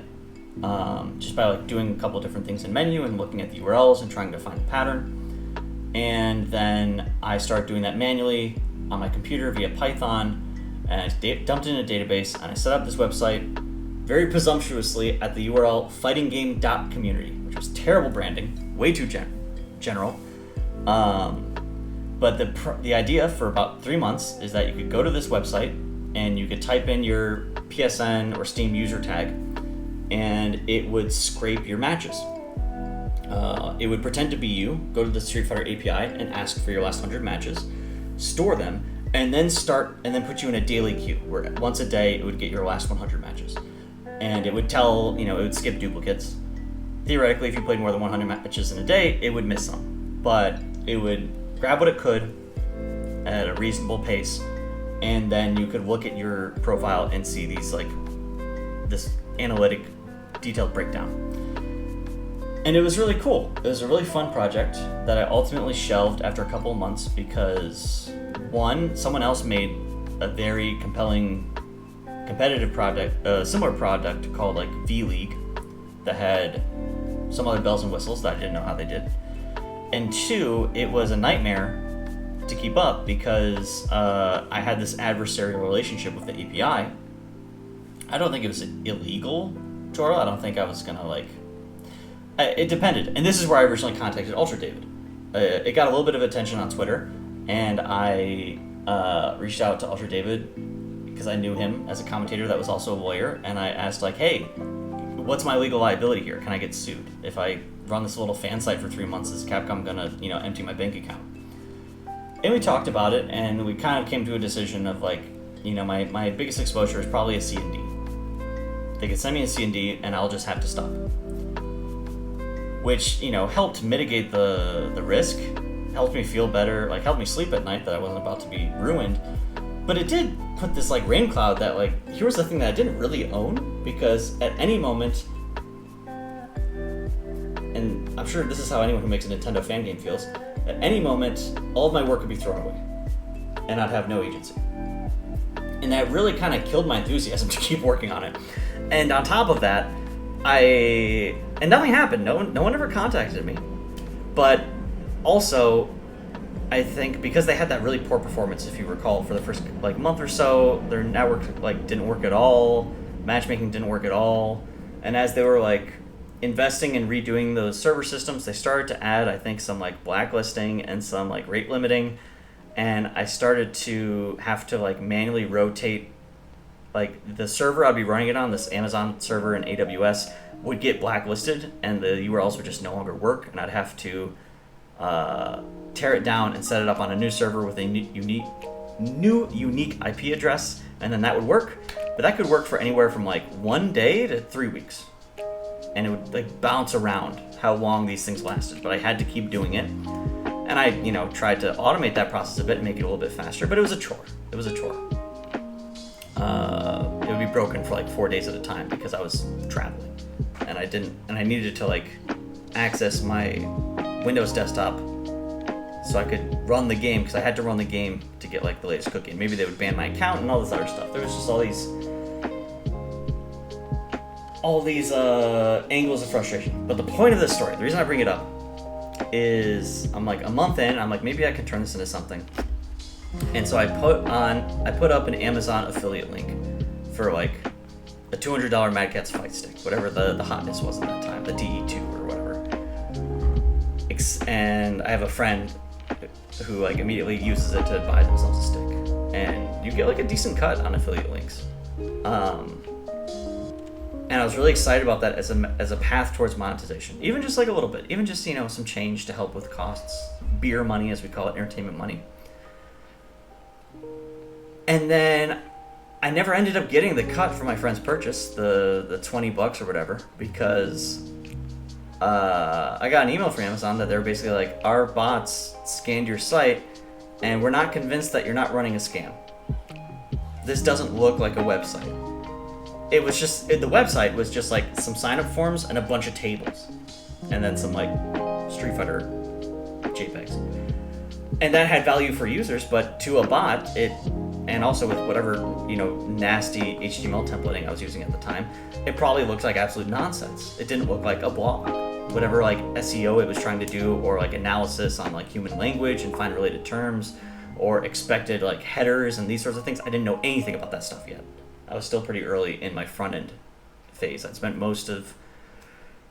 just by like doing a couple different things in menu and looking at the URLs and trying to find a pattern. And then I started doing that manually on my computer via Python, and I dumped it in a database, and I set up this website very presumptuously at the URL fightinggame.community, which was terrible branding, way too general. But the idea for about 3 months is that you could go to this website and you could type in your PSN or Steam user tag, and it would scrape your matches. It would pretend to be you, go to the Street Fighter API and ask for your last 100 matches, store them, and then put you in a daily queue where once a day it would get your last 100 matches. And it would it would skip duplicates. Theoretically, if you played more than 100 matches in a day, it would miss some. But it would grab what it could at a reasonable pace, and then you could look at your profile and see this analytic, detailed breakdown. And it was really cool. It was a really fun project that I ultimately shelved after a couple of months because, one, someone else made a very compelling competitive product, similar product called like V-League that had some other bells and whistles that I didn't know how they did. And two, it was a nightmare to keep up because I had this adversarial relationship with the API. I don't think it was illegal, Jordan. I don't think I was gonna it depended. And this is where I originally contacted Ultra David. It got a little bit of attention on Twitter, and I reached out to Ultra David because I knew him as a commentator that was also a lawyer, and I asked hey, what's my legal liability here? Can I get sued? If I run this little fan site for 3 months, is Capcom gonna, empty my bank account? And we talked about it, and we kind of came to a decision of my biggest exposure is probably a C&D. They could send me a C&D, and I'll just have to stop. Which, helped mitigate the risk, helped me feel better, helped me sleep at night that I wasn't about to be ruined. But it did put this rain cloud that here was the thing that I didn't really own, because at any moment, and I'm sure this is how anyone who makes a Nintendo fan game feels, at any moment, all of my work could be thrown away, and I'd have no agency. And that really kind of killed my enthusiasm to keep working on it. And on top of that, and nothing happened. No one ever contacted me. But also, I think because they had that really poor performance, if you recall, for the first month or so, their network didn't work at all. Matchmaking didn't work at all. And as they were investing in redoing those server systems, they started to add, I think, some blacklisting and some rate limiting. And I started to have to manually rotate the server I'd be running it on, this Amazon server in AWS, would get blacklisted, and the URLs would just no longer work, and I'd have to tear it down and set it up on a new server with a new unique IP address, and then that would work. But that could work for anywhere from 1 day to 3 weeks, and it would bounce around how long these things lasted. But I had to keep doing it, and I tried to automate that process a bit and make it a little bit faster. But it was a chore. It would be broken for 4 days at a time because I was traveling, and I needed to access my Windows desktop so I could run the game, because I had to run the game to get the latest cookie. And maybe they would ban my account and all this other stuff. There was just all these angles of frustration. But the point of this story, the reason I bring it up, is I'm a month in, I'm maybe I can turn this into something. And so I put up an Amazon affiliate link for a $200 Mad Catz fight stick, whatever the hotness was at that time, the DE2 or whatever. And I have a friend who immediately uses it to buy themselves a stick. and you get like a decent cut on affiliate links. And I was really excited about that as a path towards monetization, even just like a little bit, even just some change to help with costs, beer money as we call it, entertainment money. And then I never ended up getting the cut for my friend's purchase, the $20 or whatever, because I got an email from Amazon that they were basically like, our bots scanned your site and we're not convinced that you're not running a scam. This doesn't look like a website. It was just, the website was just like some sign-up forms and a bunch of tables. And then some like Street Fighter JPEGs. And that had value for users, but to a bot, and also with whatever, nasty HTML templating I was using at the time, it probably looked like absolute nonsense. It didn't look like a blog. Whatever like SEO it was trying to do, or like analysis on like human language and find related terms, or expected like headers and these sorts of things, I didn't know anything about that stuff yet. I was still pretty early in my front end phase. I'd spent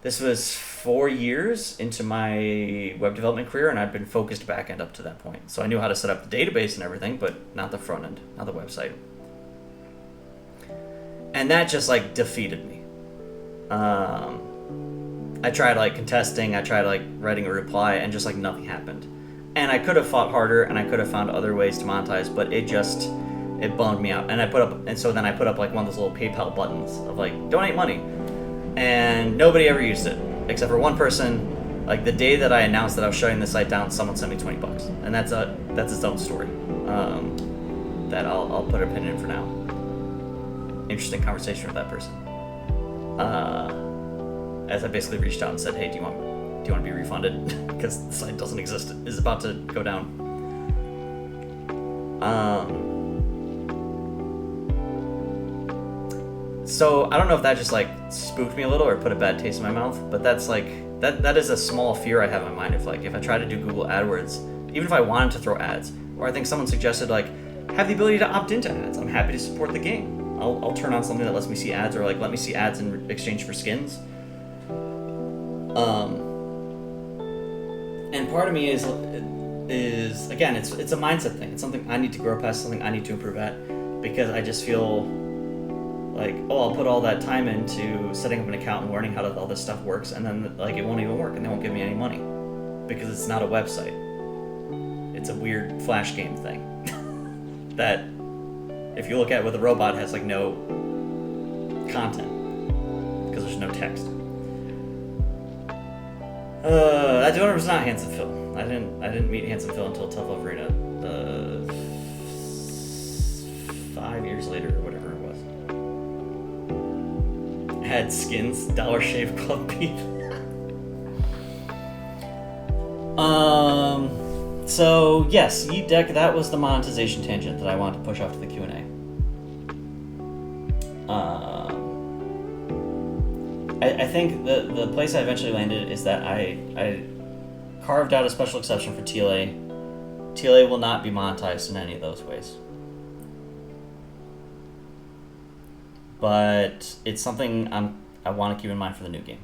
this was 4 years into my web development career, and I'd been focused back end up to that point. So I knew how to set up the database and everything, but not the front end, not the website. And that just like defeated me. I tried like contesting, I tried like writing a reply, and just like nothing happened. And I could have fought harder, and I could have found other ways to monetize, but it bummed me out. And so then I put up like one of those little PayPal buttons of like, donate money. And nobody ever used it, except for one person. Like the day that I announced that I was shutting the site down, someone sent me $20, and that's its own story. That I'll put a pin in for now. Interesting conversation with that person. As I basically reached out and said, hey, do you want to be refunded? Because the site doesn't exist. It's about to go down. So I don't know if that just like spooked me a little or put a bad taste in my mouth, but that's like that is a small fear I have in my mind. If I try to do Google AdWords, even if I wanted to throw ads, or I think someone suggested like have the ability to opt into ads, I'm happy to support the game. I'll turn on something that lets me see ads, or like let me see ads in exchange for skins. And part of me is again, it's a mindset thing. It's something I need to grow past, something I need to improve at, because I just feel like, I'll put all that time into setting up an account and learning how all this stuff works, and then like it won't even work, and they won't give me any money because it's not a website. It's a weird flash game thing that, if you look at it with a robot, has like no content because there's no text. That donor was not Handsome Phil. I didn't meet Handsome Phil until Tough Love Arena, 5 years later or whatever it was. Had skins, Dollar Shave Club beef. So yes, Yeet Deck, that was the monetization tangent that I wanted to push off to the Q&A. I think the place I eventually landed is that I carved out a special exception for TLA. TLA will not be monetized in any of those ways. But it's something I want to keep in mind for the new game.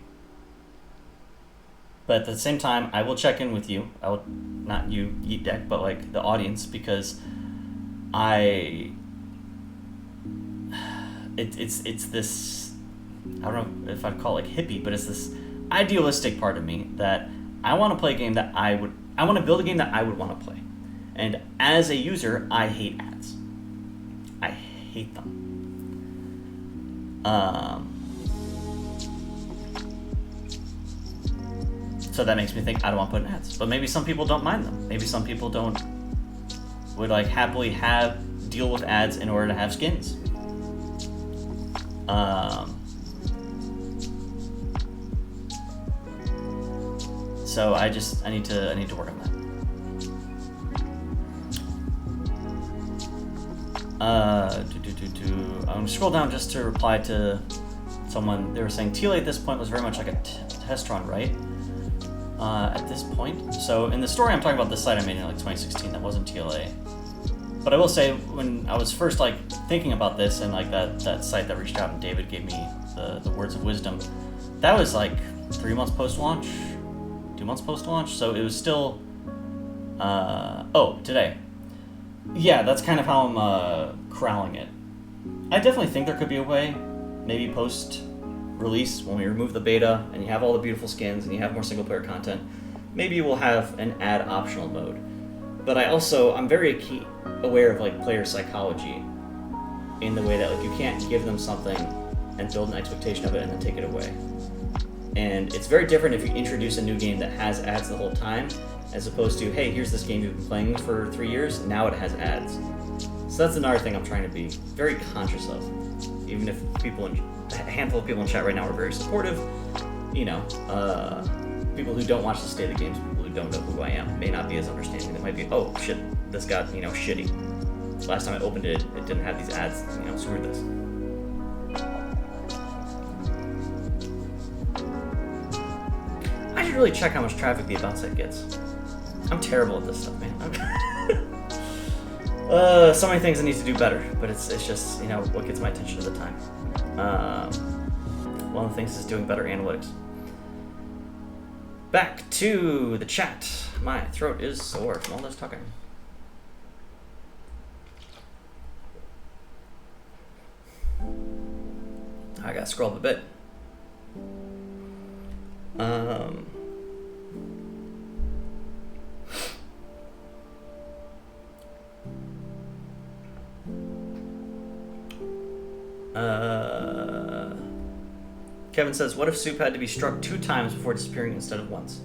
But at the same time, I will check in with you. I will, not you, Yeet Deck, but like the audience, because it's this, I don't know if I'd call it like hippie, but it's this idealistic part of me that I want to play a game that I want to build a game that I would want to play. And as a user, I hate ads. I hate them. So that makes me think I don't want to put in ads. But maybe some people don't mind them. Maybe some people would like happily deal with ads in order to have skins. So I need to work on that. I'm gonna scroll down just to reply to someone. They were saying TLA at this point was very much like a test run, right? At this point. So in the story I'm talking about, this site I made in like 2016, that wasn't TLA. But I will say, when I was first like thinking about this, and like that site that reached out and David gave me the words of wisdom, that was like 3 months post-launch, 2 months post-launch. So it was still, today. yeah, that's kind of how I'm corralling it. I definitely think there could be a way, maybe post-release, when we remove the beta and you have all the beautiful skins and you have more single-player content, maybe we'll have an ad optional mode. But I'm very aware of like player psychology in the way that like you can't give them something and build an expectation of it and then take it away. And it's very different if you introduce a new game that has ads the whole time, as opposed to, hey, here's this game you've been playing for 3 years, now it has ads. So that's another thing I'm trying to be very conscious of. Even if a handful of people in chat right now are very supportive, people who don't watch the State of the Games, people who don't know who I am, may not be as understanding. They might be, oh shit, this got, shitty. Last time I opened it, it didn't have these ads, screw this. I should really check how much traffic the About site gets. I'm terrible at this stuff, man. So many things I need to do better, but it's just, what gets my attention at the time. One of the things is doing better analytics. Back to the chat. My throat is sore from all this talking. I gotta scroll up a bit. Kevin says, what if Soup had to be struck 2 times before disappearing instead of once?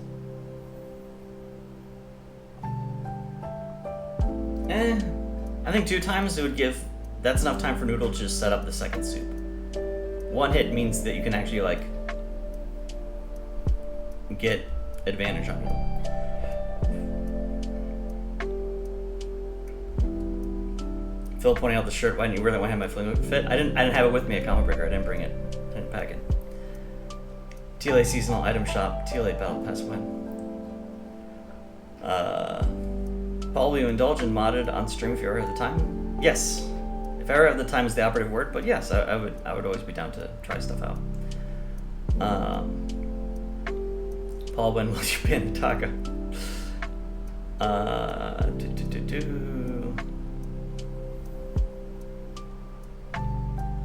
I think 2 times that's enough time for Noodle to just set up the second Soup. 1 hit means that you can actually, get advantage on Noodle. Phil pointing out the shirt, why didn't you wear that one? Had my fling fit? I didn't have it with me at Comic Breaker. I didn't bring it. I didn't pack it. TLA seasonal item shop. TLA battle pass win. Paul, will you indulge in modded on stream if you ever have the time? Yes. If I ever have the time is the operative word, but yes, I would always be down to try stuff out. Paul, when will you ban Taka?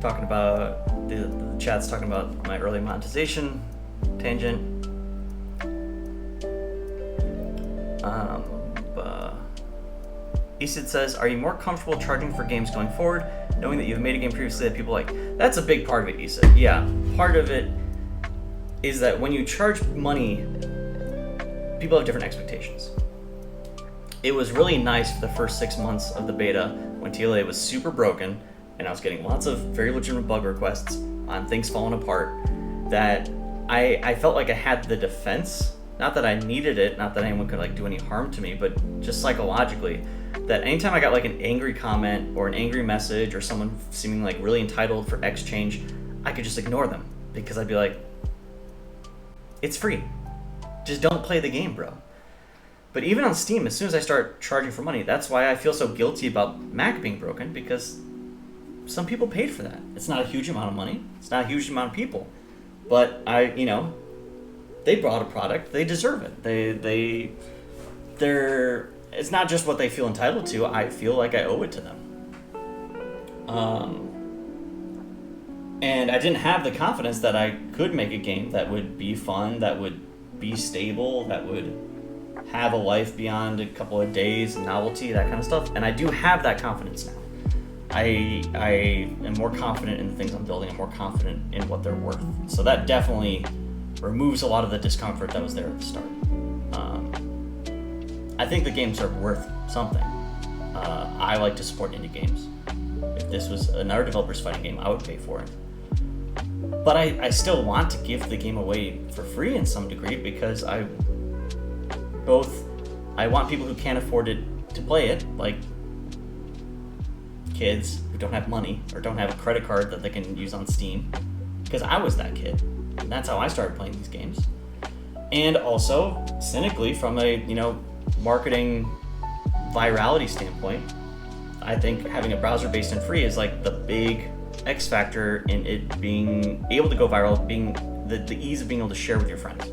Talking about the chat's talking about my early monetization tangent. Easted says, are you more comfortable charging for games going forward, knowing that you've made a game previously that people like? That's a big part of it, Easted. Yeah, part of it is that when you charge money, people have different expectations. It was really nice for the first 6 months of the beta when TLA was super broken and I was getting lots of very legitimate bug requests on things falling apart, that I felt like I had the defense. Not that I needed it, not that anyone could do any harm to me, but just psychologically, that anytime I got an angry comment or an angry message or someone seeming really entitled for X change, I could just ignore them because I'd be like, it's free. Just don't play the game, bro. But even on Steam, as soon as I start charging for money, that's why I feel so guilty about Mac being broken, because some people paid for that. It's not a huge amount of money. It's not a huge amount of people. But they bought a product. They deserve it. It's not just what they feel entitled to. I feel like I owe it to them. And I didn't have the confidence that I could make a game that would be fun, that would be stable, that would have a life beyond a couple of days, novelty, that kind of stuff. And I do have that confidence now. I am more confident in the things I'm building. I'm more confident in what they're worth. So that definitely removes a lot of the discomfort that was there at the start. I think the games are worth something. I like to support indie games. If this was another developer's fighting game, I would pay for it. But I still want to give the game away for free in some degree, because I want people who can't afford it to play it, like kids who don't have money or don't have a credit card that they can use on Steam, because I was that kid. And that's how I started playing these games. And also, cynically, from a marketing virality standpoint, I think having a browser based and free is the big X factor in it being able to go viral, being the ease of being able to share with your friends.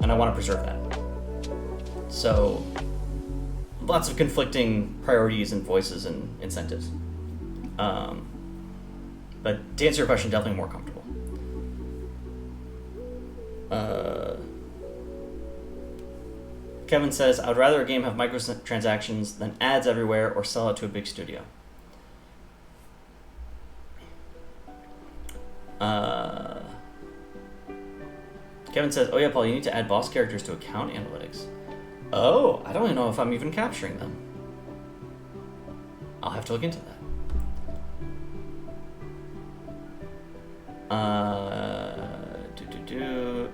And I want to preserve that. So lots of conflicting priorities and voices and incentives. But to answer your question, definitely more comfortable. Kevin says, I would rather a game have microtransactions than ads everywhere or sell it to a big studio. Kevin says, oh yeah, Paul, you need to add boss characters to account analytics. Oh, I don't even know if I'm even capturing them. I'll have to look into that.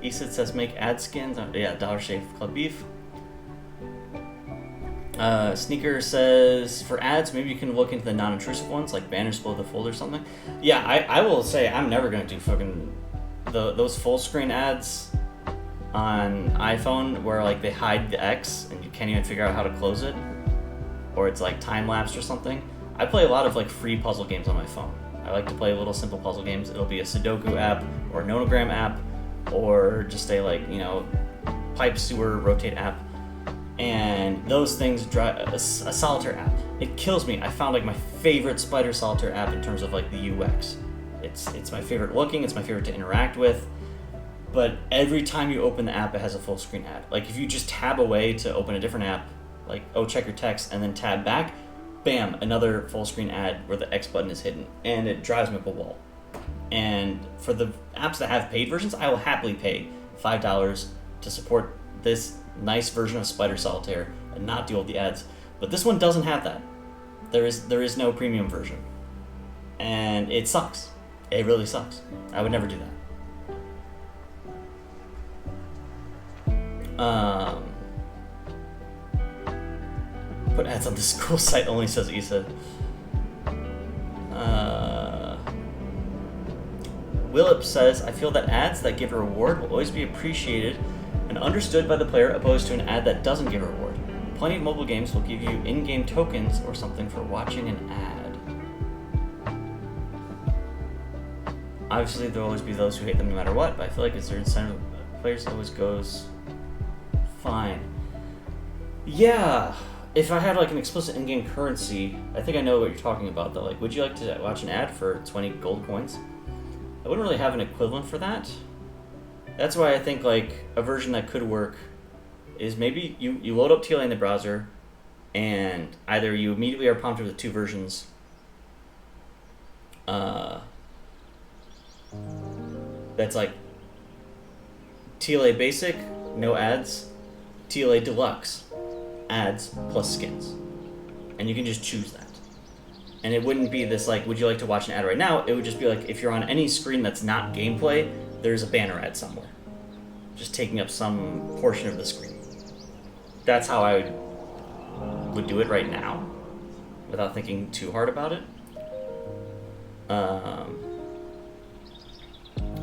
Esid says make ad skins. Yeah, Dollar Shave Club Beef. Sneaker says for ads, maybe you can look into the non-intrusive ones like banners below the fold or something. Yeah, I will say I'm never gonna do fucking those full screen ads on iPhone where like they hide the X and you can't even figure out how to close it, or it's like time lapsed or something. I play a lot of like free puzzle games on my phone. I like to play little simple puzzle games. It'll be a Sudoku app or a nonogram app or just a like, you know, pipe sewer rotate app. And those things drive a solitaire app. It kills me. I found like my favorite Spider Solitaire app in terms of like the UX. It's my favorite looking, it's my favorite to interact with. But every time you open the app, it has a full screen ad. Like if you just tab away to open a different app, like, oh, check your text, and then tab back, bam, another full screen ad where the X button is hidden. And it drives me up a wall. And for the apps that have paid versions, I will happily pay $5 to support this nice version of Spider Solitaire and not deal with the ads. But this one doesn't have that. There is no premium version. And it sucks. It really sucks. I would never do that. Put ads on the school site only, says Issa. Willip says, I feel that ads that give a reward will always be appreciated and understood by the player opposed to an ad that doesn't give a reward. Plenty of mobile games will give you in-game tokens or something for watching an ad. Obviously, there will always be those who hate them no matter what, but I feel like it's their incentive. Players always goes fine. Yeah, if I had like an explicit in-game currency, I think I know what you're talking about though. Like, would you like to watch an ad for 20 gold coins? I wouldn't really have an equivalent for that. That's why I think like a version that could work is maybe you load up TLA in the browser and either you immediately are prompted with two versions that's like TLA basic, no ads, TLA deluxe, ads plus skins. And you can just choose that. And it wouldn't be this like, would you like to watch an ad right now? It would just be like, if you're on any screen that's not gameplay, there's a banner ad somewhere. Just taking up some portion of the screen. That's how I would do it right now, without thinking too hard about it.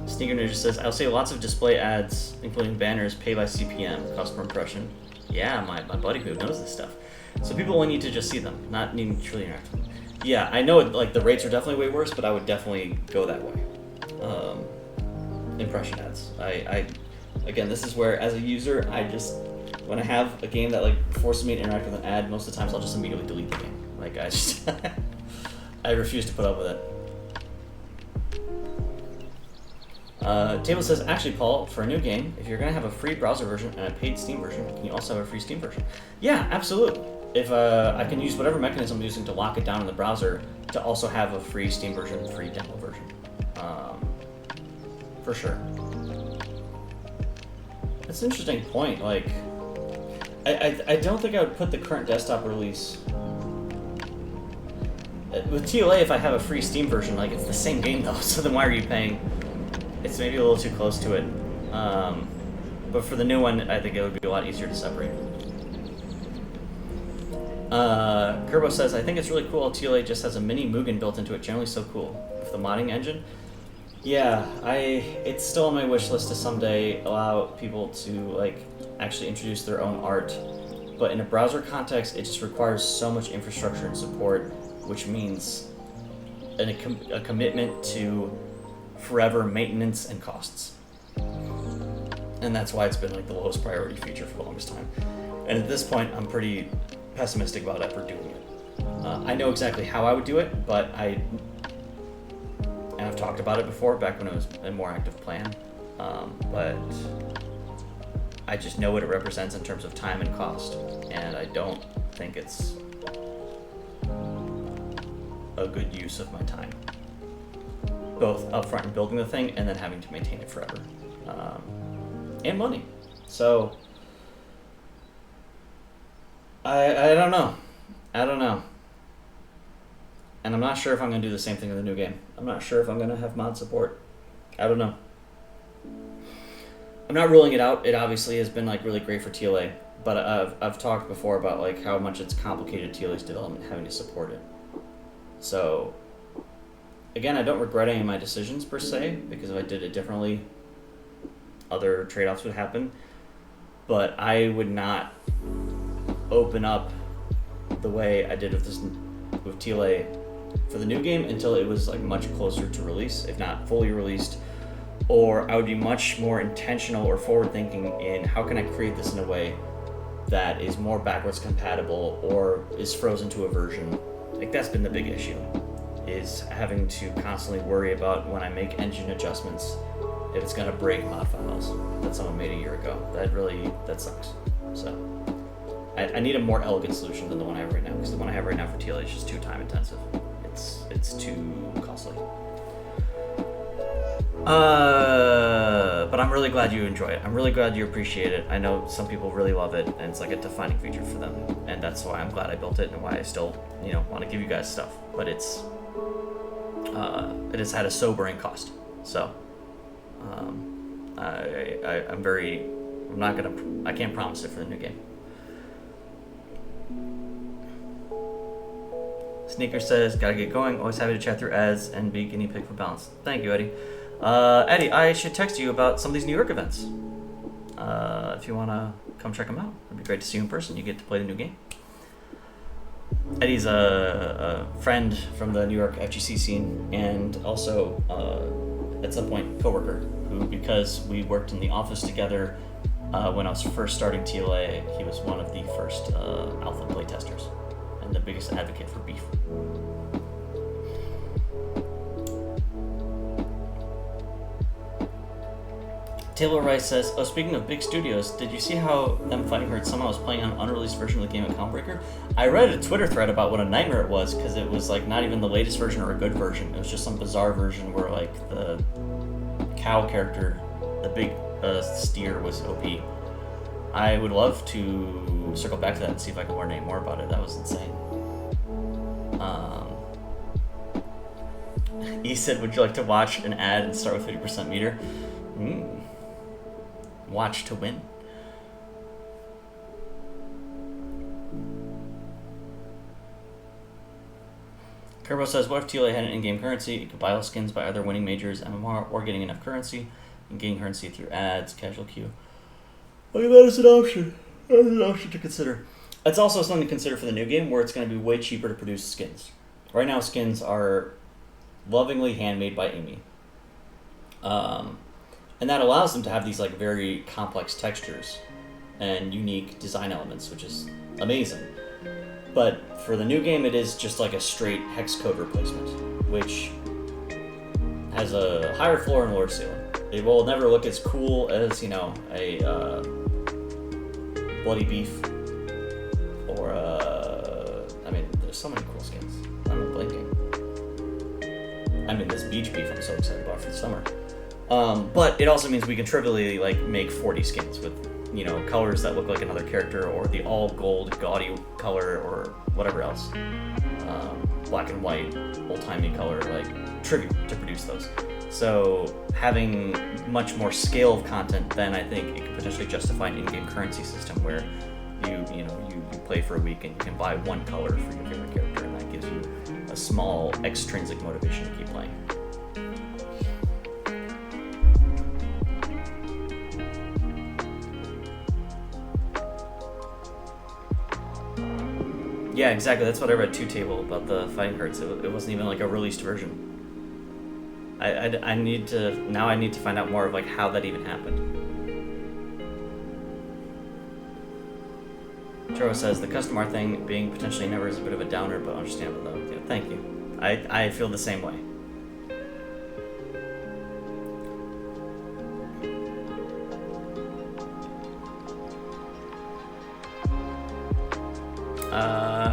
Sneaker Ninja says, I'll say lots of display ads, including banners, pay by CPM, customer impression. Yeah, my buddy who knows this stuff. So people only need to just see them, not needing to truly interact with them. Yeah, I know like the rates are definitely way worse, but I would definitely go that way. Impression ads. I again, this is where as a user, I just, when I have a game that like forces me to interact with an ad, most of the times I'll just immediately delete the game. Like I just, I refuse to put up with it. Table says, actually, Paul, for a new game, if you're going to have a free browser version and a paid Steam version, can you also have a free Steam version? Yeah, absolutely. If I can use whatever mechanism I'm using to lock it down in the browser to also have a free Steam version, free demo version. For sure. That's an interesting point. Like, I don't think I would put the current desktop release... With TLA, if I have a free Steam version, like, it's the same game though, so then why are you paying... It's maybe a little too close to it. But for the new one, I think it would be a lot easier to separate. Kerbo says, I think it's really cool how TLA just has a mini Mugen built into it, generally so cool. With the modding engine. Yeah, it's still on my wish list to someday allow people to like actually introduce their own art. But in a browser context, it just requires so much infrastructure and support, which means a commitment to forever maintenance and costs. And that's why it's been like the lowest priority feature for the longest time. And at this point, I'm pretty pessimistic about ever doing it. I know exactly how I would do it, but and I've talked about it before, back when it was a more active plan, but I just know what it represents in terms of time and cost, and I don't think it's a good use of my time, both upfront in building the thing and then having to maintain it forever, and money. So I don't know. And I'm not sure if I'm going to do the same thing in the new game. I'm not sure if I'm going to have mod support. I don't know. I'm not ruling it out. It obviously has been like really great for TLA, but I've talked before about like how much it's complicated TLA's development having to support it. So again, I don't regret any of my decisions per se, because if I did it differently, other trade-offs would happen. But I would not open up the way I did with TLA for the new game until it was like much closer to release, if not fully released, or I would be much more intentional or forward thinking in how can I create this in a way that is more backwards compatible or is frozen to a version. Like that's been the big issue, is having to constantly worry about when I make engine adjustments if it's gonna break mod files that someone made a year ago. That sucks. So I need a more elegant solution than the one I have right now, because the one I have right now for TLA is just too time intensive. It's too costly. But I'm really glad you enjoy it. I'm really glad you appreciate it. I know some people really love it, and it's like a defining feature for them, and that's why I'm glad I built it and why I still, want to give you guys stuff. But it has had a sobering cost. So I can't promise it for the new game. Sneaker says, gotta get going. Always happy to chat through ads and be guinea pig for balance. Thank you, Eddie. Eddie, I should text you about some of these New York events. If you want to come check them out, it'd be great to see you in person. You get to play the new game. Eddie's a friend from the New York FGC scene, and also at some point coworker, who, because we worked in the office together when I was first starting TLA, he was one of the first alpha playtesters and the biggest advocate for beef. Taylor Rice says, oh, speaking of big studios, did you see how them fighting hurt somehow was playing on an unreleased version of the game at Calmbreaker? I read a Twitter thread about what a nightmare it was, because it was like not even the latest version or a good version. It was just some bizarre version where like the cow character, the big steer, was OP. I would love to circle back to that and see if I can learn any more about it. That was insane. He said, would you like to watch an ad and start with 50% meter? Watch to win. Kerbo says, what if TLA had an in-game currency? You could buy all skins by either winning majors, MMR, or getting enough currency, and getting currency through ads, casual queue. I mean, that is an option. That is an option to consider. It's also something to consider for the new game, where it's going to be way cheaper to produce skins. Right now, skins are lovingly handmade by Amy. And that allows them to have these like very complex textures and unique design elements, which is amazing. But for the new game, it is just like a straight hex code replacement, which has a higher floor and lower ceiling. It will never look as cool as, a Bloody Beef or there's so many cool skins. I'm blanking. This Beach Beef I'm so excited about for the summer. But it also means we can trivially make 40 skins with, colors that look like another character, or the all gold gaudy color, or whatever else. Black and white, old-timey color, trivial to produce those. So having much more scale of content, then I think it could potentially justify an in-game currency system where you play for a week and you can buy one color for your favorite character, and that gives you a small extrinsic motivation to keep playing. Yeah, exactly. That's what I read 2Table about the Fighting Hurts. It wasn't even a released version. I need to find out more of how that even happened. Charo says the custom art thing being potentially never is a bit of a downer, but understandable though. Yeah, thank you. I feel the same way.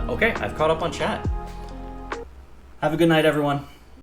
Okay, I've caught up on chat. Have a good night, everyone.